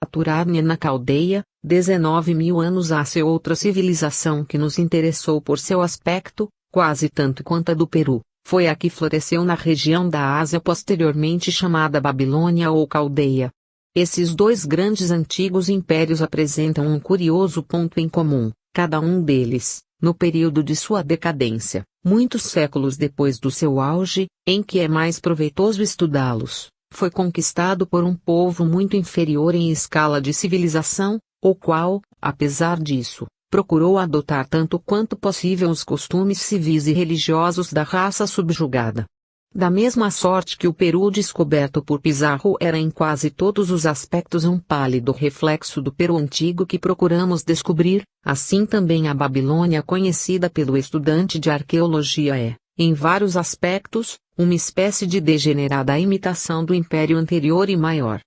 Turânia na Caldeia, 19.000 anos há. Outra civilização que nos interessou por seu aspecto, quase tanto quanto a do Peru, foi a que floresceu na região da Ásia posteriormente chamada Babilônia ou Caldeia. Esses dois grandes antigos impérios apresentam um curioso ponto em comum, cada um deles, no período de sua decadência, muitos séculos depois do seu auge, em que é mais proveitoso estudá-los, foi conquistado por um povo muito inferior em escala de civilização, o qual, apesar disso, procurou adotar tanto quanto possível os costumes civis e religiosos da raça subjugada. Da mesma sorte que o Peru descoberto por Pizarro era em quase todos os aspectos um pálido reflexo do Peru antigo que procuramos descobrir, assim também a Babilônia conhecida pelo estudante de arqueologia é, em vários aspectos, uma espécie de degenerada imitação do império anterior e maior.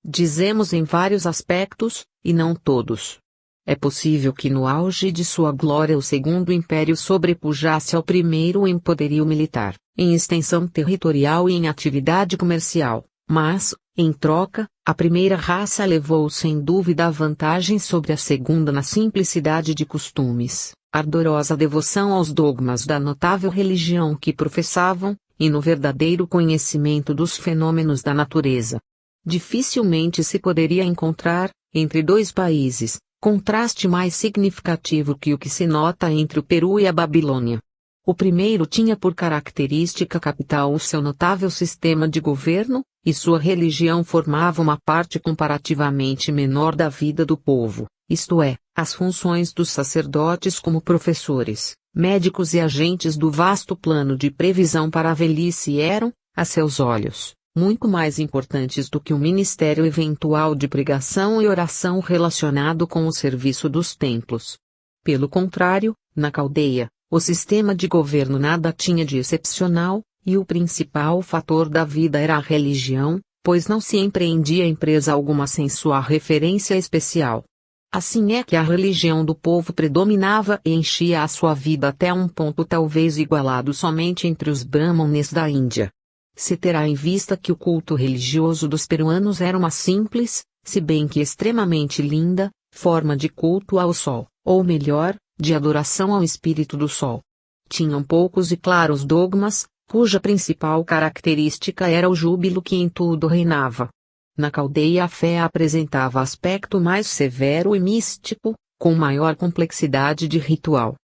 Dizemos em vários aspectos, e não todos. É possível que no auge de sua glória o Segundo Império sobrepujasse ao primeiro em poderio militar, em extensão territorial e em atividade comercial, mas, em troca, a primeira raça levou sem dúvida a vantagem sobre a segunda na simplicidade de costumes, ardorosa devoção aos dogmas da notável religião que professavam, e no verdadeiro conhecimento dos fenômenos da natureza. Dificilmente se poderia encontrar, entre dois países, contraste mais significativo que o que se nota entre o Peru e a Babilônia. O primeiro tinha por característica capital o seu notável sistema de governo, e sua religião formava uma parte comparativamente menor da vida do povo, isto é, as funções dos sacerdotes como professores, médicos e agentes do vasto plano de previsão para a velhice eram, a seus olhos, muito mais importantes do que o ministério eventual de pregação e oração relacionado com o serviço dos templos. Pelo contrário, na Caldeia, o sistema de governo nada tinha de excepcional, e o principal fator da vida era a religião, pois não se empreendia empresa alguma sem sua referência especial. Assim é que a religião do povo predominava e enchia a sua vida até um ponto talvez igualado somente entre os brahmanes da Índia. Se terá em vista que o culto religioso dos peruanos era uma simples, se bem que extremamente linda, forma de culto ao sol, ou melhor, de adoração ao espírito do sol. Tinham poucos e claros dogmas, cuja principal característica era o júbilo que em tudo reinava. Na Caldeia a fé apresentava aspecto mais severo e místico, com maior complexidade de ritual.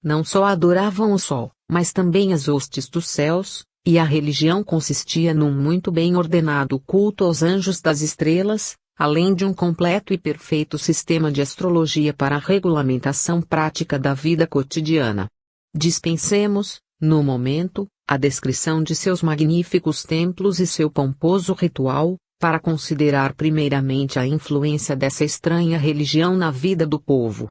Não só adoravam o sol, mas também as hostes dos céus, e a religião consistia num muito bem ordenado culto aos anjos das estrelas, além de um completo e perfeito sistema de astrologia para a regulamentação prática da vida cotidiana. Dispensemos, no momento, a descrição de seus magníficos templos e seu pomposo ritual, para considerar primeiramente a influência dessa estranha religião na vida do povo.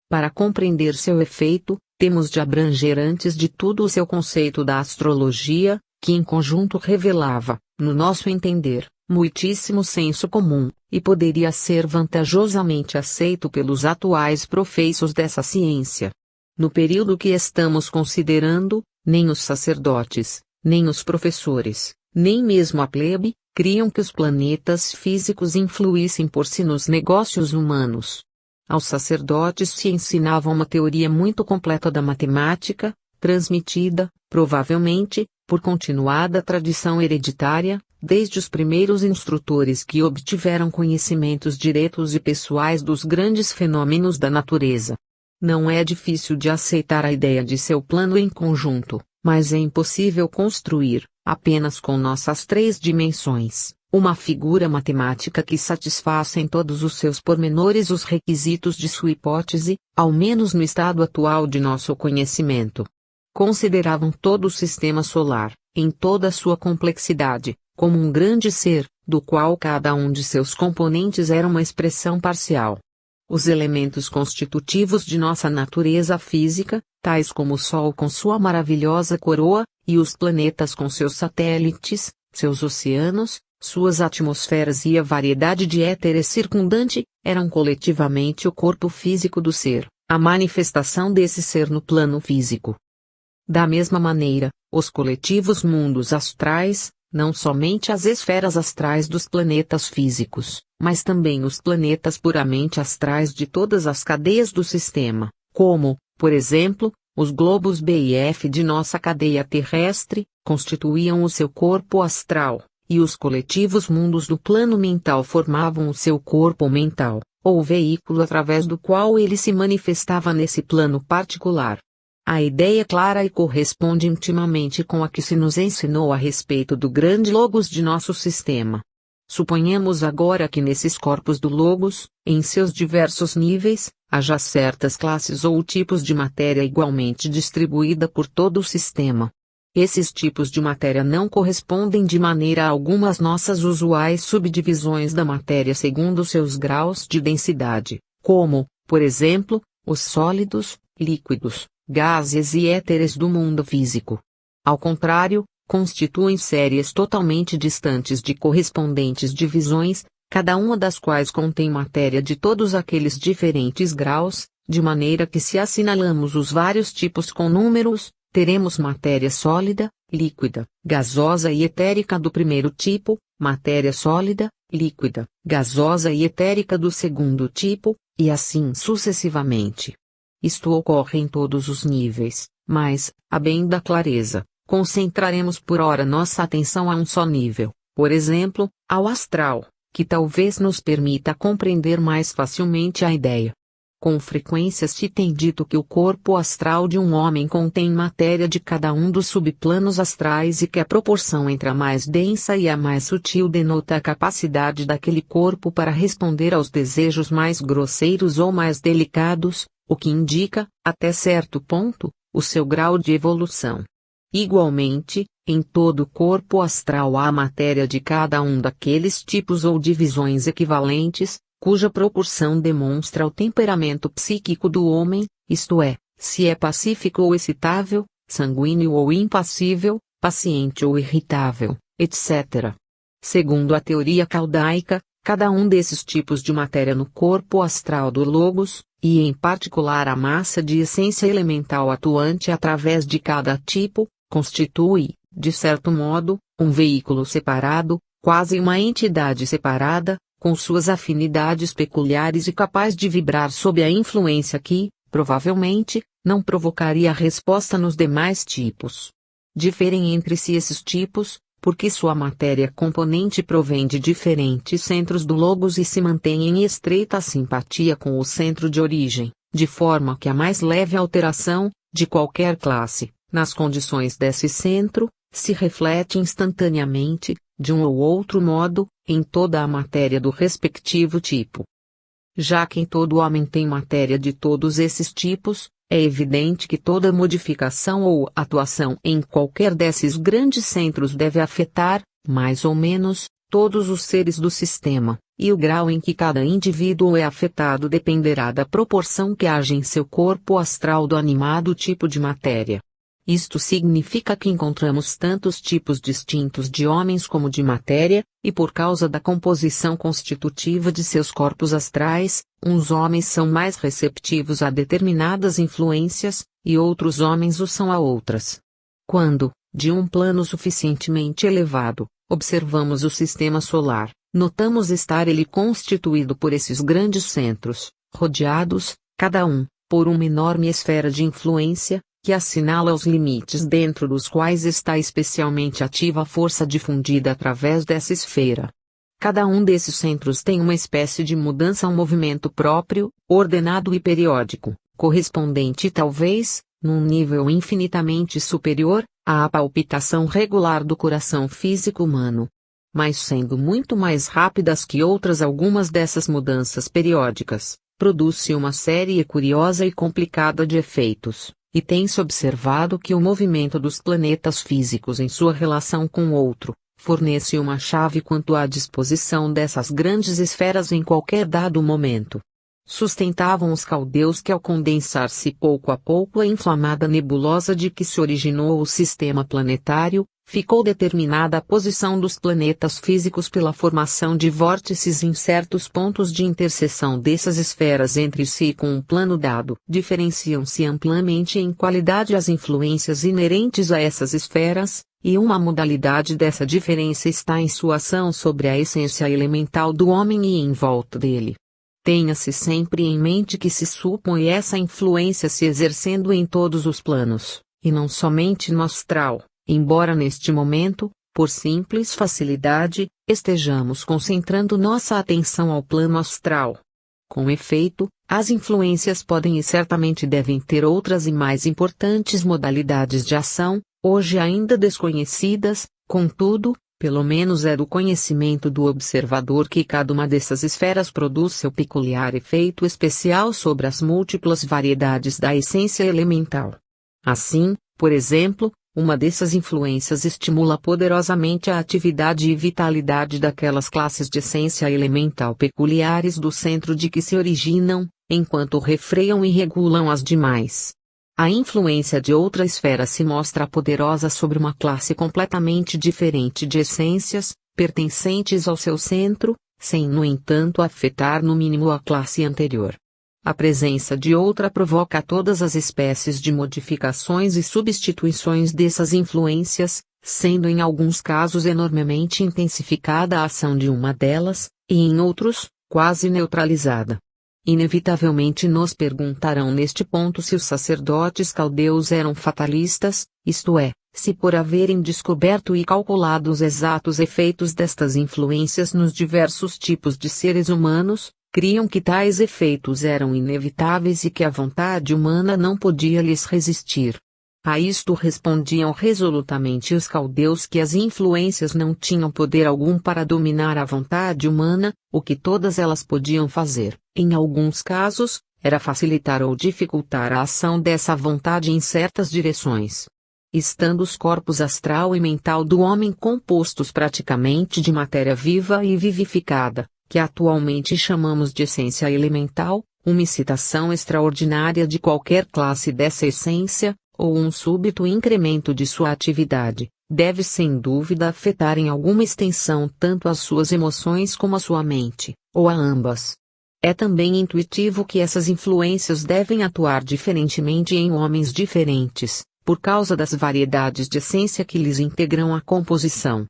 Para compreender seu efeito, temos de abranger antes de tudo o seu conceito da astrologia, que em conjunto revelava, no nosso entender, muitíssimo senso comum, e poderia ser vantajosamente aceito pelos atuais professos dessa ciência. No período que estamos considerando, nem os sacerdotes, nem os professores, nem mesmo a plebe, criam que os planetas físicos influíssem por si nos negócios humanos. Aos sacerdotes se ensinava uma teoria muito completa da matemática, transmitida, provavelmente, por continuada tradição hereditária, desde os primeiros instrutores que obtiveram conhecimentos diretos e pessoais dos grandes fenômenos da natureza. Não é difícil de aceitar a ideia de seu plano em conjunto, mas é impossível construir, apenas com nossas três dimensões, uma figura matemática que satisfaça em todos os seus pormenores os requisitos de sua hipótese, ao menos no estado atual de nosso conhecimento. Consideravam todo o sistema solar, em toda a sua complexidade, como um grande ser, do qual cada um de seus componentes era uma expressão parcial. Os elementos constitutivos de nossa natureza física, tais como o Sol com sua maravilhosa coroa, e os planetas com seus satélites, seus oceanos, suas atmosferas e a variedade de éteres circundante, eram coletivamente o corpo físico do ser, a manifestação desse ser no plano físico. Da mesma maneira, os coletivos mundos astrais, não somente as esferas astrais dos planetas físicos, mas também os planetas puramente astrais de todas as cadeias do sistema, como, por exemplo, os globos B e F de nossa cadeia terrestre, constituíam o seu corpo astral, e os coletivos mundos do plano mental formavam o seu corpo mental, ou veículo através do qual ele se manifestava nesse plano particular. A ideia é clara e corresponde intimamente com a que se nos ensinou a respeito do grande logos de nosso sistema. Suponhamos agora que nesses corpos do logos, em seus diversos níveis, haja certas classes ou tipos de matéria igualmente distribuída por todo o sistema. Esses tipos de matéria não correspondem de maneira alguma às nossas usuais subdivisões da matéria segundo seus graus de densidade, como, por exemplo, os sólidos, líquidos, gases e éteres do mundo físico. Ao contrário, constituem séries totalmente distantes de correspondentes divisões, cada uma das quais contém matéria de todos aqueles diferentes graus, de maneira que se assinalamos os vários tipos com números, teremos matéria sólida, líquida, gasosa e etérica do primeiro tipo, matéria sólida, líquida, gasosa e etérica do segundo tipo, e assim sucessivamente. Isto ocorre em todos os níveis, mas, a bem da clareza, concentraremos por ora nossa atenção a um só nível, por exemplo, ao astral, que talvez nos permita compreender mais facilmente a ideia. Com frequência se tem dito que o corpo astral de um homem contém matéria de cada um dos subplanos astrais e que a proporção entre a mais densa e a mais sutil denota a capacidade daquele corpo para responder aos desejos mais grosseiros ou mais delicados, o que indica, até certo ponto, o seu grau de evolução. Igualmente, em todo o corpo astral há matéria de cada um daqueles tipos ou divisões equivalentes, cuja proporção demonstra o temperamento psíquico do homem, isto é, se é pacífico ou excitável, sanguíneo ou impassível, paciente ou irritável, etc. Segundo a teoria caldaica, cada um desses tipos de matéria no corpo astral do Logos, e em particular a massa de essência elemental atuante através de cada tipo, constitui, de certo modo, um veículo separado, quase uma entidade separada, com suas afinidades peculiares e capaz de vibrar sob a influência que, provavelmente, não provocaria resposta nos demais tipos. Diferem entre si esses tipos, porque sua matéria componente provém de diferentes centros do Logos e se mantém em estreita simpatia com o centro de origem, de forma que a mais leve alteração, de qualquer classe, nas condições desse centro, se reflete instantaneamente, de um ou outro modo, em toda a matéria do respectivo tipo. Já que em todo homem tem matéria de todos esses tipos, é evidente que toda modificação ou atuação em qualquer desses grandes centros deve afetar, mais ou menos, todos os seres do sistema, e o grau em que cada indivíduo é afetado dependerá da proporção que haja em seu corpo astral do animado tipo de matéria. Isto significa que encontramos tantos tipos distintos de homens como de matéria, e por causa da composição constitutiva de seus corpos astrais, uns homens são mais receptivos a determinadas influências, e outros homens o são a outras. Quando, de um plano suficientemente elevado, observamos o sistema solar, notamos estar ele constituído por esses grandes centros, rodeados, cada um, por uma enorme esfera de influência, que assinala os limites dentro dos quais está especialmente ativa a força difundida através dessa esfera. Cada um desses centros tem uma espécie de mudança a um movimento próprio, ordenado e periódico, correspondente talvez, num nível infinitamente superior, à palpitação regular do coração físico humano. Mas sendo muito mais rápidas que outras algumas dessas mudanças periódicas, produz-se uma série curiosa e complicada de efeitos. E tem-se observado que o movimento dos planetas físicos em sua relação com o outro, fornece uma chave quanto à disposição dessas grandes esferas em qualquer dado momento. Sustentavam os caldeus que ao condensar-se pouco a pouco a inflamada nebulosa de que se originou o sistema planetário, ficou determinada a posição dos planetas físicos pela formação de vórtices em certos pontos de interseção dessas esferas entre si com um plano dado. Diferenciam-se amplamente em qualidade as influências inerentes a essas esferas, e uma modalidade dessa diferença está em sua ação sobre a essência elemental do homem e em volta dele. Tenha-se sempre em mente que se supõe essa influência se exercendo em todos os planos, e não somente no astral, embora neste momento, por simples facilidade, estejamos concentrando nossa atenção ao plano astral. Com efeito, as influências podem e certamente devem ter outras e mais importantes modalidades de ação, hoje ainda desconhecidas, contudo, pelo menos é do conhecimento do observador que cada uma dessas esferas produz seu peculiar efeito especial sobre as múltiplas variedades da essência elemental. Assim, por exemplo, uma dessas influências estimula poderosamente a atividade e vitalidade daquelas classes de essência elemental peculiares do centro de que se originam, enquanto refreiam e regulam as demais. A influência de outra esfera se mostra poderosa sobre uma classe completamente diferente de essências, pertencentes ao seu centro, sem no entanto afetar no mínimo a classe anterior. A presença de outra provoca todas as espécies de modificações e substituições dessas influências, sendo em alguns casos enormemente intensificada a ação de uma delas, e em outros, quase neutralizada. Inevitavelmente nos perguntarão neste ponto se os sacerdotes caldeus eram fatalistas, isto é, se por haverem descoberto e calculado os exatos efeitos destas influências nos diversos tipos de seres humanos, criam que tais efeitos eram inevitáveis e que a vontade humana não podia lhes resistir. A isto respondiam resolutamente os caldeus que as influências não tinham poder algum para dominar a vontade humana, o que todas elas podiam fazer, em alguns casos, era facilitar ou dificultar a ação dessa vontade em certas direções. Estando os corpos astral e mental do homem compostos praticamente de matéria viva e vivificada, que atualmente chamamos de essência elemental, uma excitação extraordinária de qualquer classe dessa essência, ou um súbito incremento de sua atividade, deve sem dúvida afetar em alguma extensão tanto as suas emoções como a sua mente, ou a ambas. É também intuitivo que essas influências devem atuar diferentemente em homens diferentes, por causa das variedades de essência que lhes integram a composição.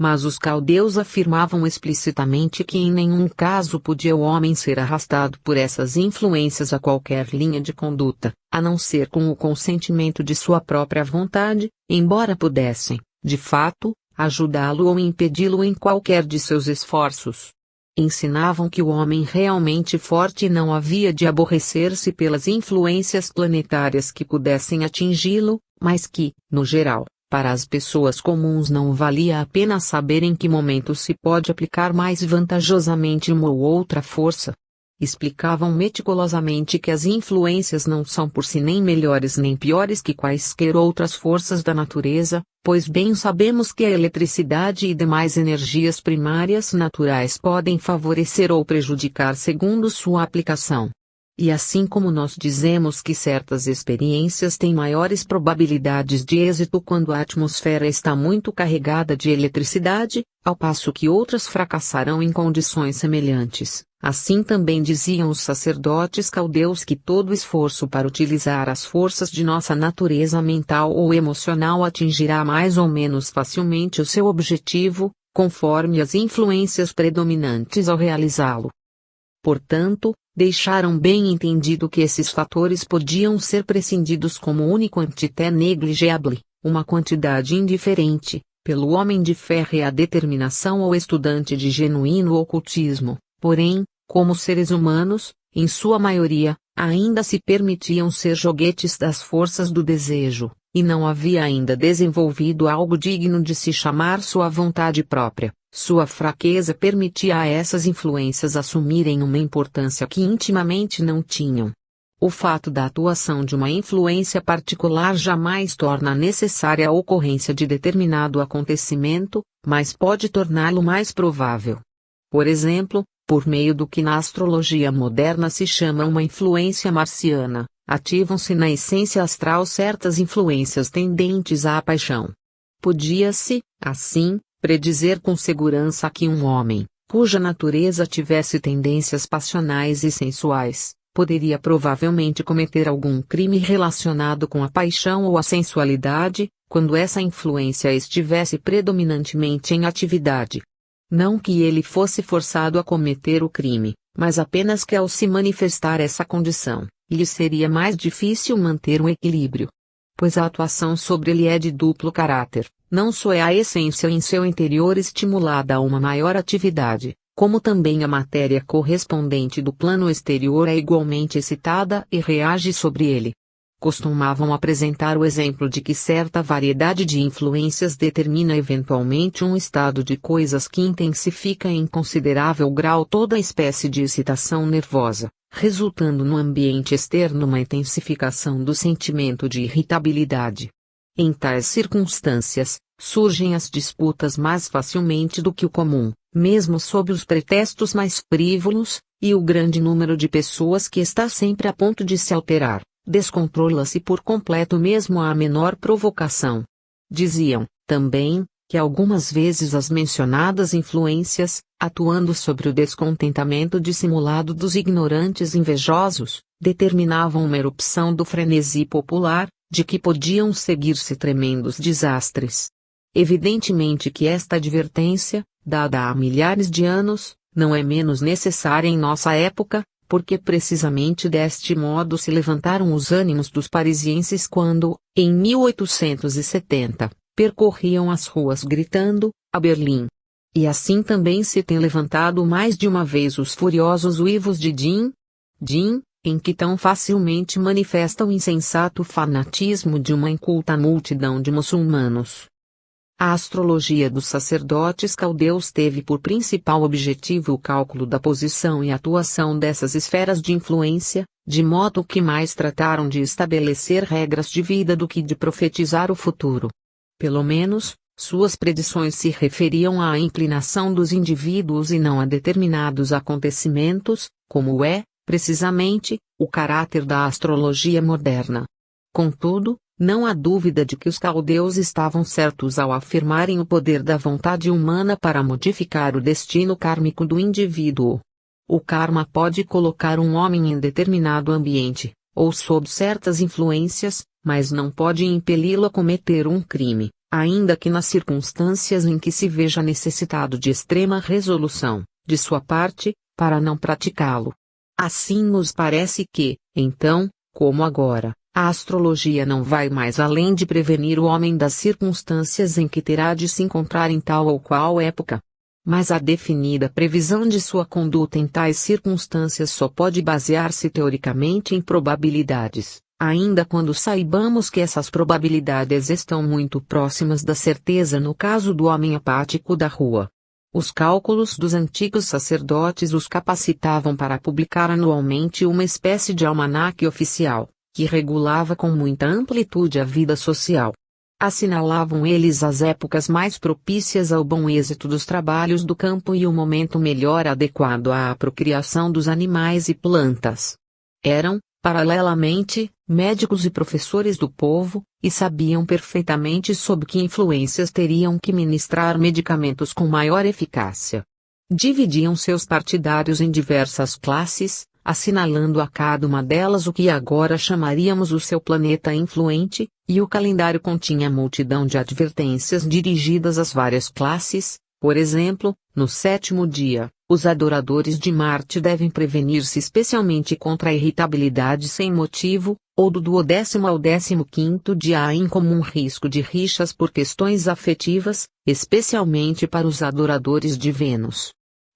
Mas os caldeus afirmavam explicitamente que em nenhum caso podia o homem ser arrastado por essas influências a qualquer linha de conduta, a não ser com o consentimento de sua própria vontade, embora pudessem, de fato, ajudá-lo ou impedi-lo em qualquer de seus esforços. Ensinavam que o homem realmente forte não havia de aborrecer-se pelas influências planetárias que pudessem atingi-lo, mas que, no geral, para as pessoas comuns não valia a pena saber em que momento se pode aplicar mais vantajosamente uma ou outra força. Explicavam meticulosamente que as influências não são por si nem melhores nem piores que quaisquer outras forças da natureza, pois bem sabemos que a eletricidade e demais energias primárias naturais podem favorecer ou prejudicar segundo sua aplicação. E assim como nós dizemos que certas experiências têm maiores probabilidades de êxito quando a atmosfera está muito carregada de eletricidade, ao passo que outras fracassarão em condições semelhantes, assim também diziam os sacerdotes caldeus que todo esforço para utilizar as forças de nossa natureza mental ou emocional atingirá mais ou menos facilmente o seu objetivo, conforme as influências predominantes ao realizá-lo. Portanto, deixaram bem entendido que esses fatores podiam ser prescindidos como único quantité negligible, uma quantidade indiferente, pelo homem de fé e a determinação ou estudante de genuíno ocultismo, porém, como seres humanos, em sua maioria, ainda se permitiam ser joguetes das forças do desejo, e não havia ainda desenvolvido algo digno de se chamar sua vontade própria. Sua fraqueza permitia a essas influências assumirem uma importância que intimamente não tinham. O fato da atuação de uma influência particular jamais torna necessária a ocorrência de determinado acontecimento, mas pode torná-lo mais provável. Por exemplo, por meio do que na astrologia moderna se chama uma influência marciana, ativam-se na essência astral certas influências tendentes à paixão. Podia-se, assim, predizer com segurança que um homem, cuja natureza tivesse tendências passionais e sensuais, poderia provavelmente cometer algum crime relacionado com a paixão ou a sensualidade, quando essa influência estivesse predominantemente em atividade. Não que ele fosse forçado a cometer o crime, mas apenas que ao se manifestar essa condição, lhe seria mais difícil manter um equilíbrio. Pois a atuação sobre ele é de duplo caráter, não só é a essência em seu interior estimulada a uma maior atividade, como também a matéria correspondente do plano exterior é igualmente excitada e reage sobre ele. Costumavam apresentar o exemplo de que certa variedade de influências determina eventualmente um estado de coisas que intensifica em considerável grau toda espécie de excitação nervosa, resultando no ambiente externo uma intensificação do sentimento de irritabilidade. Em tais circunstâncias, surgem as disputas mais facilmente do que o comum, mesmo sob os pretextos mais frívolos, e o grande número de pessoas que está sempre a ponto de se alterar descontrola-se por completo mesmo à menor provocação. Diziam, também, que algumas vezes as mencionadas influências, atuando sobre o descontentamento dissimulado dos ignorantes invejosos, determinavam uma erupção do frenesi popular, de que podiam seguir-se tremendos desastres. Evidentemente que esta advertência, dada há milhares de anos, não é menos necessária em nossa época, porque precisamente deste modo se levantaram os ânimos dos parisienses quando, em 1870, percorriam as ruas gritando, a Berlim. E assim também se tem levantado mais de uma vez os furiosos uivos de Din, em que tão facilmente manifesta o insensato fanatismo de uma inculta multidão de muçulmanos. A astrologia dos sacerdotes caldeus teve por principal objetivo o cálculo da posição e atuação dessas esferas de influência, de modo que mais trataram de estabelecer regras de vida do que de profetizar o futuro. Pelo menos, suas predições se referiam à inclinação dos indivíduos e não a determinados acontecimentos, como é, precisamente, o caráter da astrologia moderna. Contudo, não há dúvida de que os caldeus estavam certos ao afirmarem o poder da vontade humana para modificar o destino kármico do indivíduo. O karma pode colocar um homem em determinado ambiente, ou sob certas influências, mas não pode impeli-lo a cometer um crime, ainda que nas circunstâncias em que se veja necessitado de extrema resolução, de sua parte, para não praticá-lo. Assim nos parece que, então, como agora, a astrologia não vai mais além de prevenir o homem das circunstâncias em que terá de se encontrar em tal ou qual época. Mas a definida previsão de sua conduta em tais circunstâncias só pode basear-se teoricamente em probabilidades, ainda quando saibamos que essas probabilidades estão muito próximas da certeza no caso do homem apático da rua. Os cálculos dos antigos sacerdotes os capacitavam para publicar anualmente uma espécie de almanaque oficial, que regulava com muita amplitude a vida social. Assinalavam eles as épocas mais propícias ao bom êxito dos trabalhos do campo e o momento melhor adequado à procriação dos animais e plantas. Eram, paralelamente, médicos e professores do povo, e sabiam perfeitamente sob que influências teriam que ministrar medicamentos com maior eficácia. Dividiam seus partidários em diversas classes, assinalando a cada uma delas o que agora chamaríamos o seu planeta influente, e o calendário continha multidão de advertências dirigidas às várias classes. Por exemplo, no 7º dia, os adoradores de Marte devem prevenir-se especialmente contra a irritabilidade sem motivo, ou do 10º ao 15º dia há incomum risco de rixas por questões afetivas, especialmente para os adoradores de Vênus.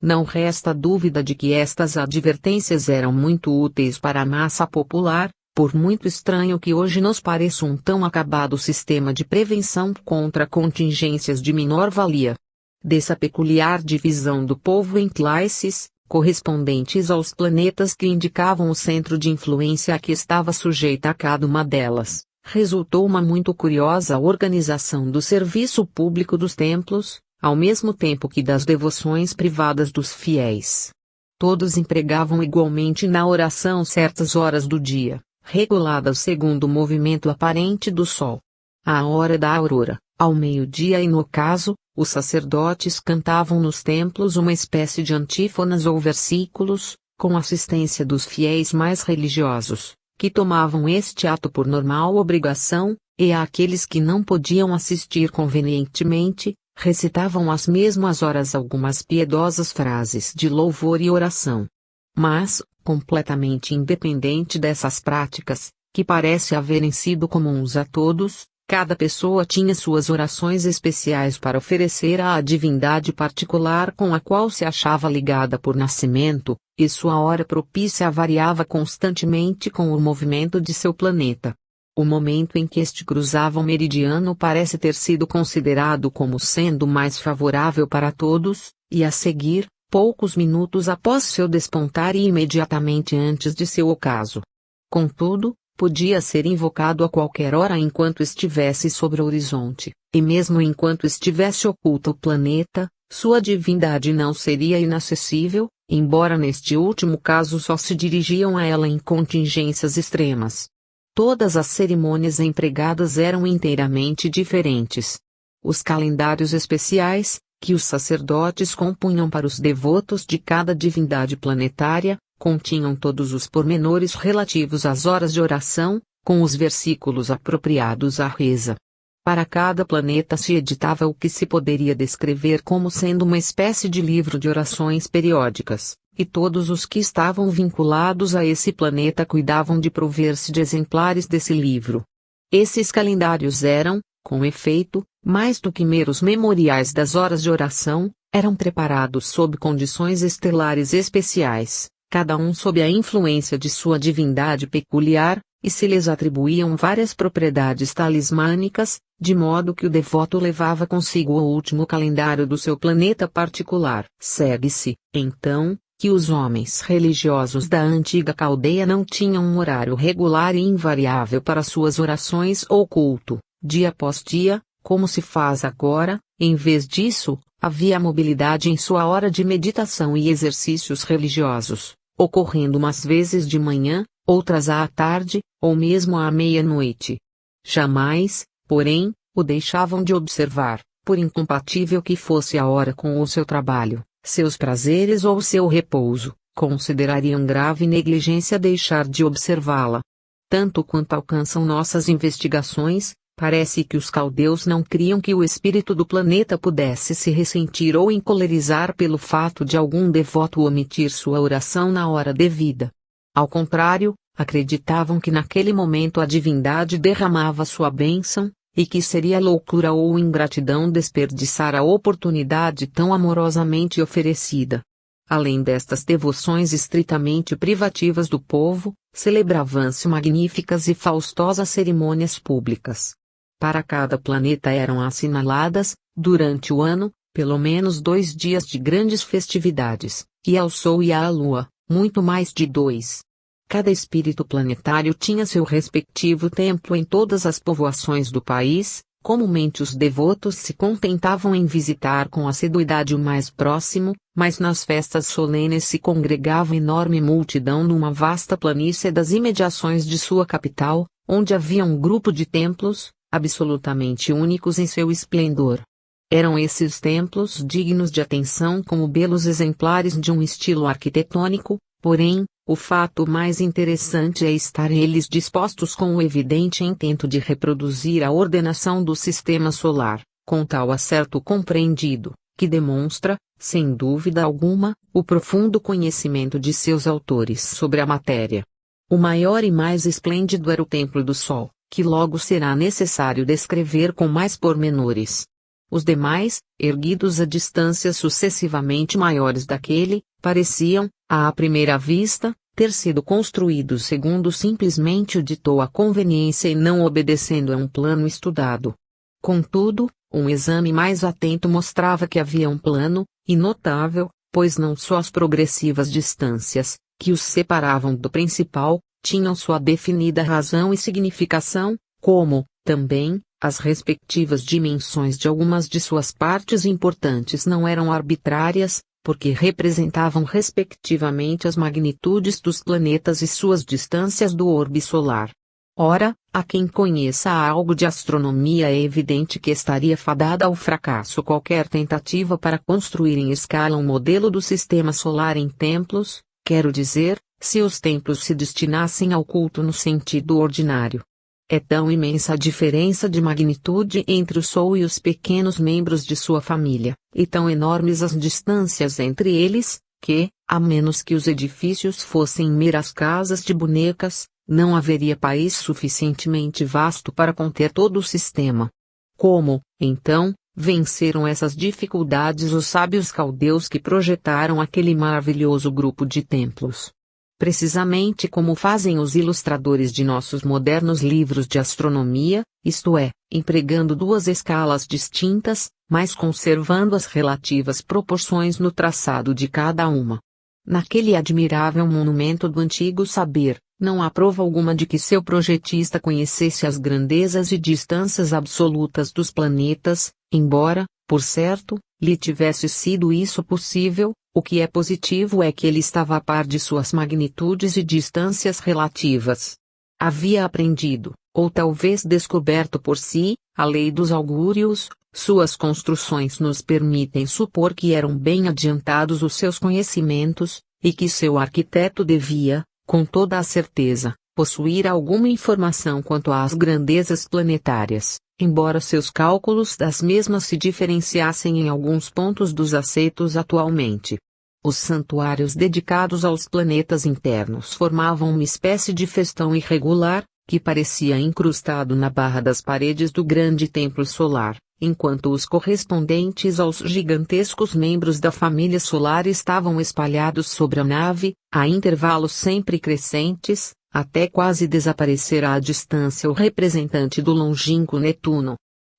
Não resta dúvida de que estas advertências eram muito úteis para a massa popular, por muito estranho que hoje nos pareça um tão acabado sistema de prevenção contra contingências de menor valia. Dessa peculiar divisão do povo em classes, correspondentes aos planetas que indicavam o centro de influência a que estava sujeita a cada uma delas, resultou uma muito curiosa organização do serviço público dos templos, ao mesmo tempo que das devoções privadas dos fiéis. Todos empregavam igualmente na oração certas horas do dia, reguladas segundo o movimento aparente do sol. À hora da aurora, ao meio-dia e no ocaso, os sacerdotes cantavam nos templos uma espécie de antífonas ou versículos, com assistência dos fiéis mais religiosos, que tomavam este ato por normal obrigação, e àqueles que não podiam assistir convenientemente, recitavam às mesmas horas algumas piedosas frases de louvor e oração. Mas, completamente independente dessas práticas, que parece haverem sido comuns a todos, cada pessoa tinha suas orações especiais para oferecer à divindade particular com a qual se achava ligada por nascimento, e sua hora propícia variava constantemente com o movimento de seu planeta. O momento em que este cruzava o meridiano parece ter sido considerado como sendo mais favorável para todos, e a seguir, poucos minutos após seu despontar e imediatamente antes de seu ocaso. Contudo, podia ser invocado a qualquer hora enquanto estivesse sobre o horizonte, e mesmo enquanto estivesse oculto o planeta, sua divindade não seria inacessível, embora neste último caso só se dirigiam a ela em contingências extremas. Todas as cerimônias empregadas eram inteiramente diferentes. Os calendários especiais, que os sacerdotes compunham para os devotos de cada divindade planetária, continham todos os pormenores relativos às horas de oração, com os versículos apropriados à reza. Para cada planeta se editava o que se poderia descrever como sendo uma espécie de livro de orações periódicas, e todos os que estavam vinculados a esse planeta cuidavam de prover-se de exemplares desse livro. Esses calendários eram, com efeito, mais do que meros memoriais das horas de oração, eram preparados sob condições estelares especiais, cada um sob a influência de sua divindade peculiar, e se lhes atribuíam várias propriedades talismânicas, de modo que o devoto levava consigo o último calendário do seu planeta particular. Segue-se, então, que os homens religiosos da antiga Caldeia não tinham um horário regular e invariável para suas orações ou culto, dia após dia, como se faz agora. Em vez disso, havia mobilidade em sua hora de meditação e exercícios religiosos, ocorrendo umas vezes de manhã, outras à tarde, ou mesmo à meia-noite. Jamais, porém, o deixavam de observar, por incompatível que fosse a hora com o seu trabalho, seus prazeres ou seu repouso, considerariam grave negligência deixar de observá-la. Tanto quanto alcançam nossas investigações, parece que os caldeus não criam que o espírito do planeta pudesse se ressentir ou encolerizar pelo fato de algum devoto omitir sua oração na hora devida. Ao contrário, acreditavam que naquele momento a divindade derramava sua bênção, e que seria loucura ou ingratidão desperdiçar a oportunidade tão amorosamente oferecida. Além destas devoções estritamente privativas do povo, celebravam-se magníficas e faustosas cerimônias públicas. Para cada planeta eram assinaladas, durante o ano, pelo menos 2 dias de grandes festividades, e ao Sol e à Lua, muito mais de 2. Cada espírito planetário tinha seu respectivo templo em todas as povoações do país. Comumente os devotos se contentavam em visitar com assiduidade o mais próximo, mas nas festas solenes se congregava enorme multidão numa vasta planície das imediações de sua capital, onde havia um grupo de templos, absolutamente únicos em seu esplendor. Eram esses templos dignos de atenção como belos exemplares de um estilo arquitetônico, porém, o fato mais interessante é estar eles dispostos com o evidente intento de reproduzir a ordenação do sistema solar, com tal acerto compreendido, que demonstra, sem dúvida alguma, o profundo conhecimento de seus autores sobre a matéria. O maior e mais esplêndido era o Templo do Sol, que logo será necessário descrever com mais pormenores. Os demais, erguidos a distâncias sucessivamente maiores daquele, pareciam, à primeira vista, ter sido construídos segundo simplesmente o ditou a conveniência e não obedecendo a um plano estudado. Contudo, um exame mais atento mostrava que havia um plano, e notável, pois não só as progressivas distâncias, que os separavam do principal, tinham sua definida razão e significação, como, também, as respectivas dimensões de algumas de suas partes importantes não eram arbitrárias, porque representavam respectivamente as magnitudes dos planetas e suas distâncias do orbe solar. Ora, a quem conheça algo de astronomia é evidente que estaria fadada ao fracasso qualquer tentativa para construir em escala um modelo do sistema solar em templos, quero dizer, se os templos se destinassem ao culto no sentido ordinário. É tão imensa a diferença de magnitude entre o Sol e os pequenos membros de sua família, e tão enormes as distâncias entre eles, que, a menos que os edifícios fossem meras casas de bonecas, não haveria país suficientemente vasto para conter todo o sistema. Como, então, venceram essas dificuldades os sábios caldeus que projetaram aquele maravilhoso grupo de templos? Precisamente como fazem os ilustradores de nossos modernos livros de astronomia, isto é, empregando duas escalas distintas, mas conservando as relativas proporções no traçado de cada uma. Naquele admirável monumento do antigo saber, não há prova alguma de que seu projetista conhecesse as grandezas e distâncias absolutas dos planetas, embora, por certo, lhe tivesse sido isso possível. O que é positivo é que ele estava a par de suas magnitudes e distâncias relativas. Havia aprendido, ou talvez descoberto por si, a lei dos augúrios. Suas construções nos permitem supor que eram bem adiantados os seus conhecimentos, e que seu arquiteto devia, com toda a certeza, possuir alguma informação quanto às grandezas planetárias, embora seus cálculos das mesmas se diferenciassem em alguns pontos dos aceitos atualmente. Os santuários dedicados aos planetas internos formavam uma espécie de festão irregular, que parecia incrustado na barra das paredes do grande templo solar, enquanto os correspondentes aos gigantescos membros da família solar estavam espalhados sobre a nave, a intervalos sempre crescentes, até quase desaparecer à distância o representante do longínquo Netuno.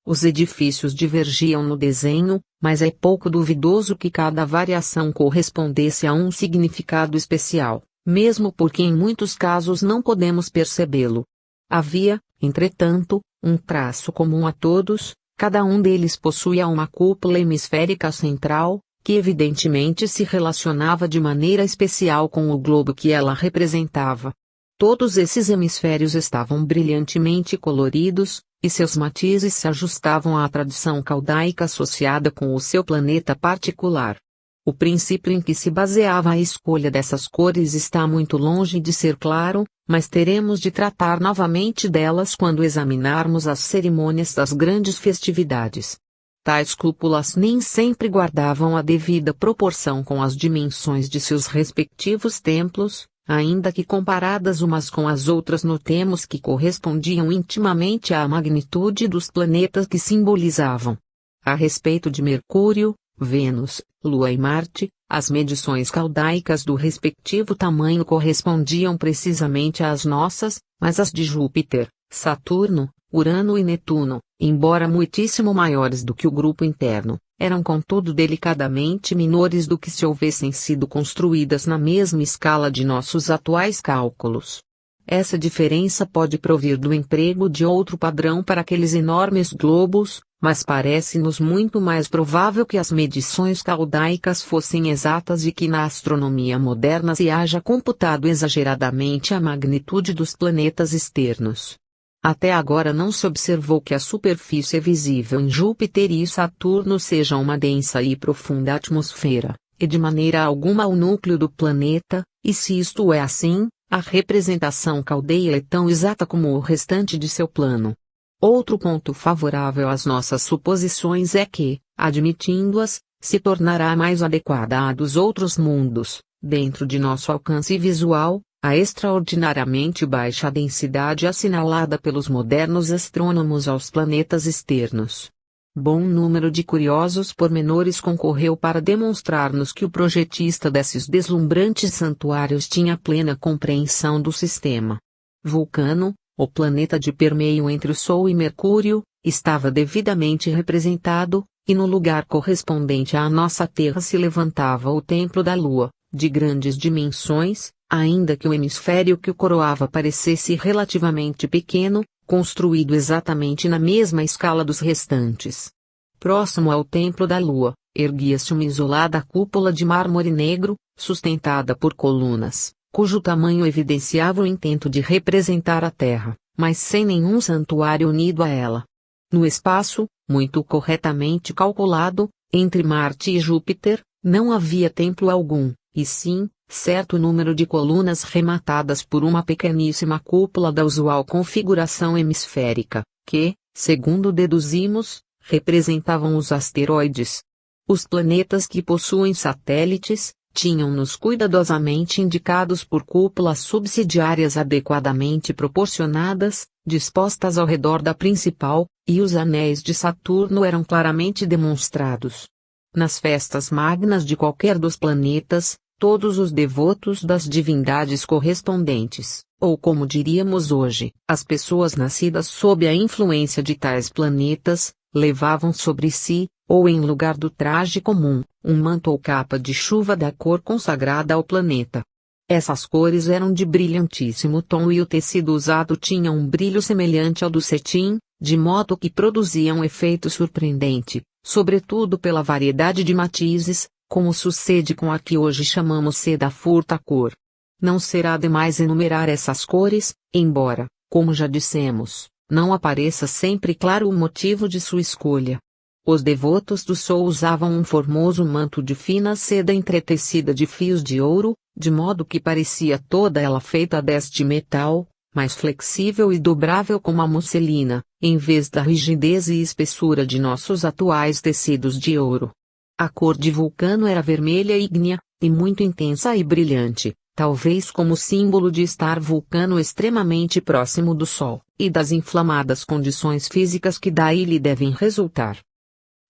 Os edifícios divergiam no desenho, mas é pouco duvidoso que cada variação correspondesse a um significado especial, mesmo porque em muitos casos não podemos percebê-lo. Havia, entretanto, um traço comum a todos. Cada um deles possuía uma cúpula hemisférica central, que evidentemente se relacionava de maneira especial com o globo que ela representava. Todos esses hemisférios estavam brilhantemente coloridos, e seus matizes se ajustavam à tradição caldaica associada com o seu planeta particular. O princípio em que se baseava a escolha dessas cores está muito longe de ser claro, mas teremos de tratar novamente delas quando examinarmos as cerimônias das grandes festividades. Tais cúpulas nem sempre guardavam a devida proporção com as dimensões de seus respectivos templos, ainda que comparadas umas com as outras notemos que correspondiam intimamente à magnitude dos planetas que simbolizavam. A respeito de Mercúrio, Vênus, Lua e Marte, as medições caldaicas do respectivo tamanho correspondiam precisamente às nossas, mas as de Júpiter, Saturno, Urano e Netuno, embora muitíssimo maiores do que o grupo interno, eram contudo delicadamente menores do que se houvessem sido construídas na mesma escala de nossos atuais cálculos. Essa diferença pode provir do emprego de outro padrão para aqueles enormes globos, mas parece-nos muito mais provável que as medições caldaicas fossem exatas e que na astronomia moderna se haja computado exageradamente a magnitude dos planetas externos. Até agora não se observou que a superfície visível em Júpiter e Saturno seja uma densa e profunda atmosfera, e de maneira alguma o núcleo do planeta, e se isto é assim, a representação caldeia é tão exata como o restante de seu plano. Outro ponto favorável às nossas suposições é que, admitindo-as, se tornará mais adequada à dos outros mundos, dentro de nosso alcance visual, a extraordinariamente baixa densidade assinalada pelos modernos astrônomos aos planetas externos. Bom número de curiosos pormenores concorreu para demonstrar-nos que o projetista desses deslumbrantes santuários tinha plena compreensão do sistema. Vulcano, o planeta de permeio entre o Sol e Mercúrio, estava devidamente representado, e no lugar correspondente à nossa Terra se levantava o templo da Lua, de grandes dimensões, ainda que o hemisfério que o coroava parecesse relativamente pequeno, construído exatamente na mesma escala dos restantes. Próximo ao templo da Lua, erguia-se uma isolada cúpula de mármore negro, sustentada por colunas, cujo tamanho evidenciava o intento de representar a Terra, mas sem nenhum santuário unido a ela. No espaço, muito corretamente calculado, entre Marte e Júpiter, não havia templo algum, e sim, certo número de colunas rematadas por uma pequeníssima cúpula da usual configuração hemisférica, que, segundo deduzimos, representavam os asteroides. Os planetas que possuem satélites, tinham-nos cuidadosamente indicados por cúpulas subsidiárias adequadamente proporcionadas, dispostas ao redor da principal, e os anéis de Saturno eram claramente demonstrados. Nas festas magnas de qualquer dos planetas, todos os devotos das divindades correspondentes, ou como diríamos hoje, as pessoas nascidas sob a influência de tais planetas, levavam sobre si, ou em lugar do traje comum, um manto ou capa de chuva da cor consagrada ao planeta. Essas cores eram de brilhantíssimo tom e o tecido usado tinha um brilho semelhante ao do cetim, de modo que produzia um efeito surpreendente, sobretudo pela variedade de matizes, como sucede com a que hoje chamamos seda furta-cor. Não será demais enumerar essas cores, embora, como já dissemos, não apareça sempre claro o motivo de sua escolha. Os devotos do Sol usavam um formoso manto de fina seda entretecida de fios de ouro, de modo que parecia toda ela feita deste metal, mais flexível e dobrável como a musselina, em vez da rigidez e espessura de nossos atuais tecidos de ouro. A cor de Vulcano era vermelha ígnea, e muito intensa e brilhante, talvez como símbolo de estar Vulcano extremamente próximo do Sol, e das inflamadas condições físicas que daí lhe devem resultar.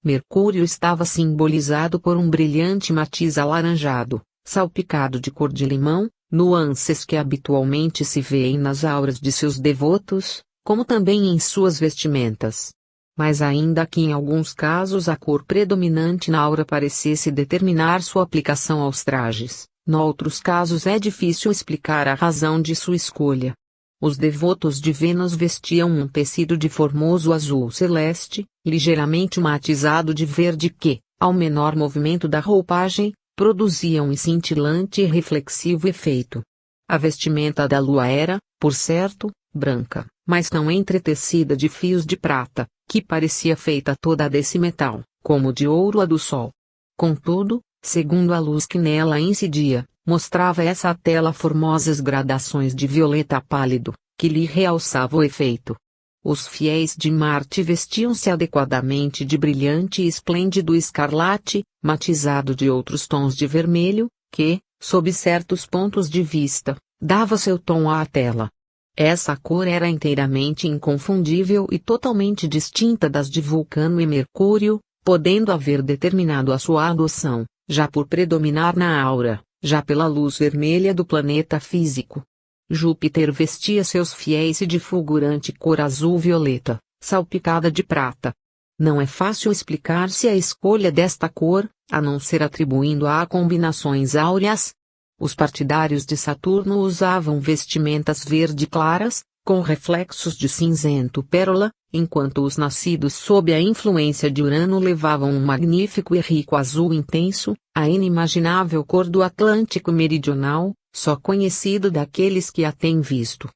Mercúrio estava simbolizado por um brilhante matiz alaranjado, salpicado de cor de limão, nuances que habitualmente se vêem nas auras de seus devotos, como também em suas vestimentas. Mas ainda que em alguns casos a cor predominante na aura parecesse determinar sua aplicação aos trajes, noutros casos é difícil explicar a razão de sua escolha. Os devotos de Vênus vestiam um tecido de formoso azul celeste, ligeiramente matizado de verde que, ao menor movimento da roupagem, produzia um cintilante e reflexivo efeito. A vestimenta da lua era, por certo, branca, mas não entretecida de fios de prata, que parecia feita toda desse metal, como de ouro a do sol. Contudo, segundo a luz que nela incidia, mostrava essa tela formosas gradações de violeta pálido, que lhe realçava o efeito. Os fiéis de Marte vestiam-se adequadamente de brilhante e esplêndido escarlate, matizado de outros tons de vermelho, que, sob certos pontos de vista, dava seu tom à tela. Essa cor era inteiramente inconfundível e totalmente distinta das de Vulcano e Mercúrio, podendo haver determinado a sua adoção, já por predominar na aura, já pela luz vermelha do planeta físico. Júpiter vestia seus fiéis de fulgurante cor azul-violeta, salpicada de prata. Não é fácil explicar-se a escolha desta cor, a não ser atribuindo-a a combinações áureas. Os partidários de Saturno usavam vestimentas verde claras, com reflexos de cinzento pérola, enquanto os nascidos sob a influência de Urano levavam um magnífico e rico azul intenso, a inimaginável cor do Atlântico Meridional, só conhecido daqueles que a têm visto.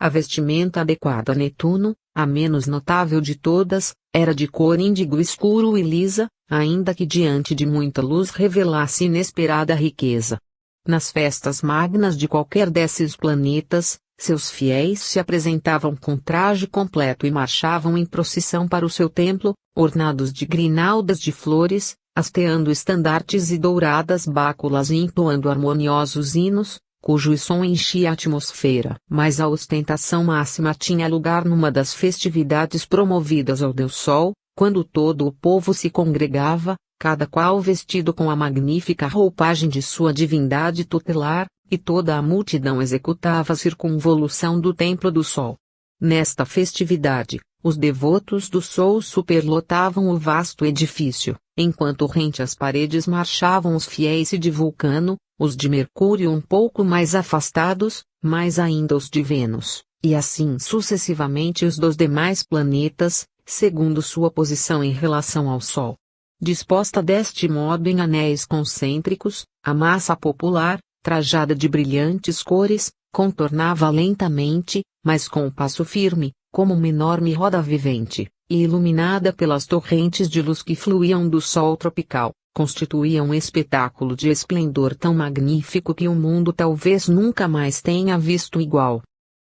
A vestimenta adequada a Netuno, a menos notável de todas, era de cor índigo escuro e lisa, ainda que diante de muita luz revelasse inesperada riqueza. Nas festas magnas de qualquer desses planetas, seus fiéis se apresentavam com traje completo e marchavam em procissão para o seu templo, ornados de grinaldas de flores, hasteando estandartes e douradas báculas e entoando harmoniosos hinos, cujo som enchia a atmosfera. Mas a ostentação máxima tinha lugar numa das festividades promovidas ao Deus Sol, quando todo o povo se congregava, cada qual vestido com a magnífica roupagem de sua divindade tutelar, e toda a multidão executava a circunvolução do Templo do Sol. Nesta festividade, os devotos do Sol superlotavam o vasto edifício, enquanto rente às paredes marchavam os fiéis de Vulcano, os de Mercúrio um pouco mais afastados, mais ainda os de Vênus, e assim sucessivamente os dos demais planetas, segundo sua posição em relação ao Sol. Disposta deste modo em anéis concêntricos, a massa popular, trajada de brilhantes cores, contornava lentamente, mas com o passo firme, como uma enorme roda vivente, e iluminada pelas torrentes de luz que fluíam do sol tropical, constituía um espetáculo de esplendor tão magnífico que o mundo talvez nunca mais tenha visto igual.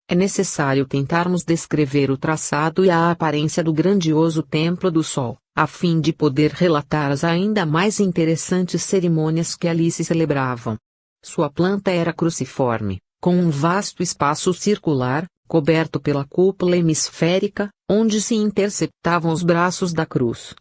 É necessário tentarmos descrever o traçado e a aparência do grandioso Templo do Sol, a fim de poder relatar as ainda mais interessantes cerimônias que ali se celebravam. Sua planta era cruciforme, com um vasto espaço circular, coberto pela cúpula hemisférica, onde se interceptavam os braços da cruz.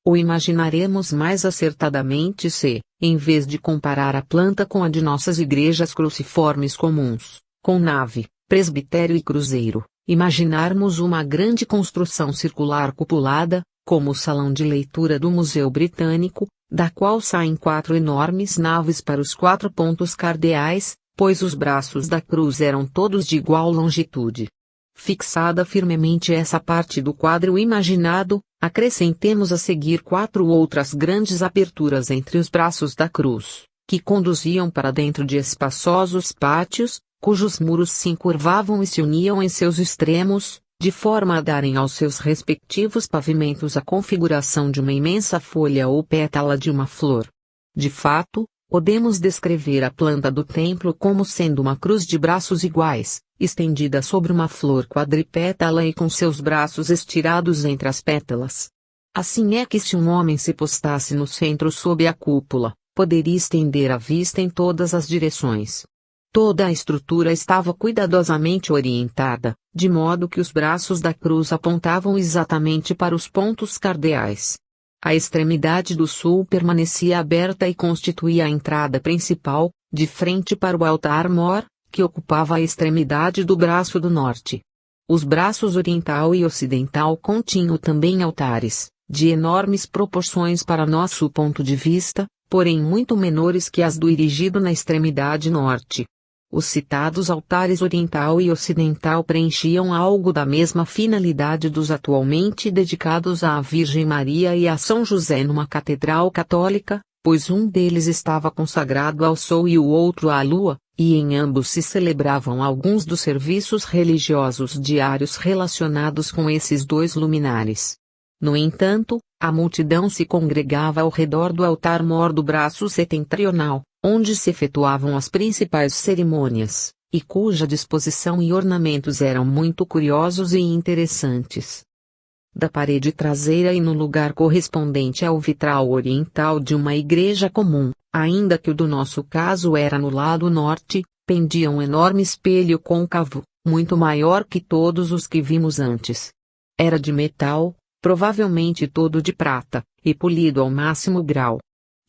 O imaginaremos mais acertadamente se, em vez de comparar a planta com a de nossas igrejas cruciformes comuns, com nave, presbitério e cruzeiro, imaginarmos uma grande construção circular cupulada, como o salão de leitura do Museu Britânico, da qual saem 4 enormes naves para os 4 pontos cardeais, pois os braços da cruz eram todos de igual longitude. Fixada firmemente essa parte do quadro imaginado, acrescentemos a seguir 4 outras grandes aberturas entre os braços da cruz, que conduziam para dentro de espaçosos pátios, cujos muros se encurvavam e se uniam em seus extremos, de forma a darem aos seus respectivos pavimentos a configuração de uma imensa folha ou pétala de uma flor. De fato, podemos descrever a planta do templo como sendo uma cruz de braços iguais, estendida sobre uma flor quadripétala e com seus braços estirados entre as pétalas. Assim é que se um homem se postasse no centro sob a cúpula, poderia estender a vista em todas as direções. Toda a estrutura estava cuidadosamente orientada, de modo que os braços da cruz apontavam exatamente para os pontos cardeais. A extremidade do sul permanecia aberta e constituía a entrada principal, de frente para o altar-mor, que ocupava a extremidade do braço do norte. Os braços oriental e ocidental continham também altares, de enormes proporções para nosso ponto de vista, porém muito menores que as do erigido na extremidade norte. Os citados altares oriental e ocidental preenchiam algo da mesma finalidade dos atualmente dedicados à Virgem Maria e a São José numa catedral católica, pois um deles estava consagrado ao Sol e o outro à Lua, e em ambos se celebravam alguns dos serviços religiosos diários relacionados com esses 2 luminares. No entanto, a multidão se congregava ao redor do altar-mor do braço setentrional, onde se efetuavam as principais cerimônias, e cuja disposição e ornamentos eram muito curiosos e interessantes. Da parede traseira e no lugar correspondente ao vitral oriental de uma igreja comum, ainda que o do nosso caso era no lado norte, pendia um enorme espelho côncavo, muito maior que todos os que vimos antes. Era de metal, provavelmente todo de prata, e polido ao máximo grau.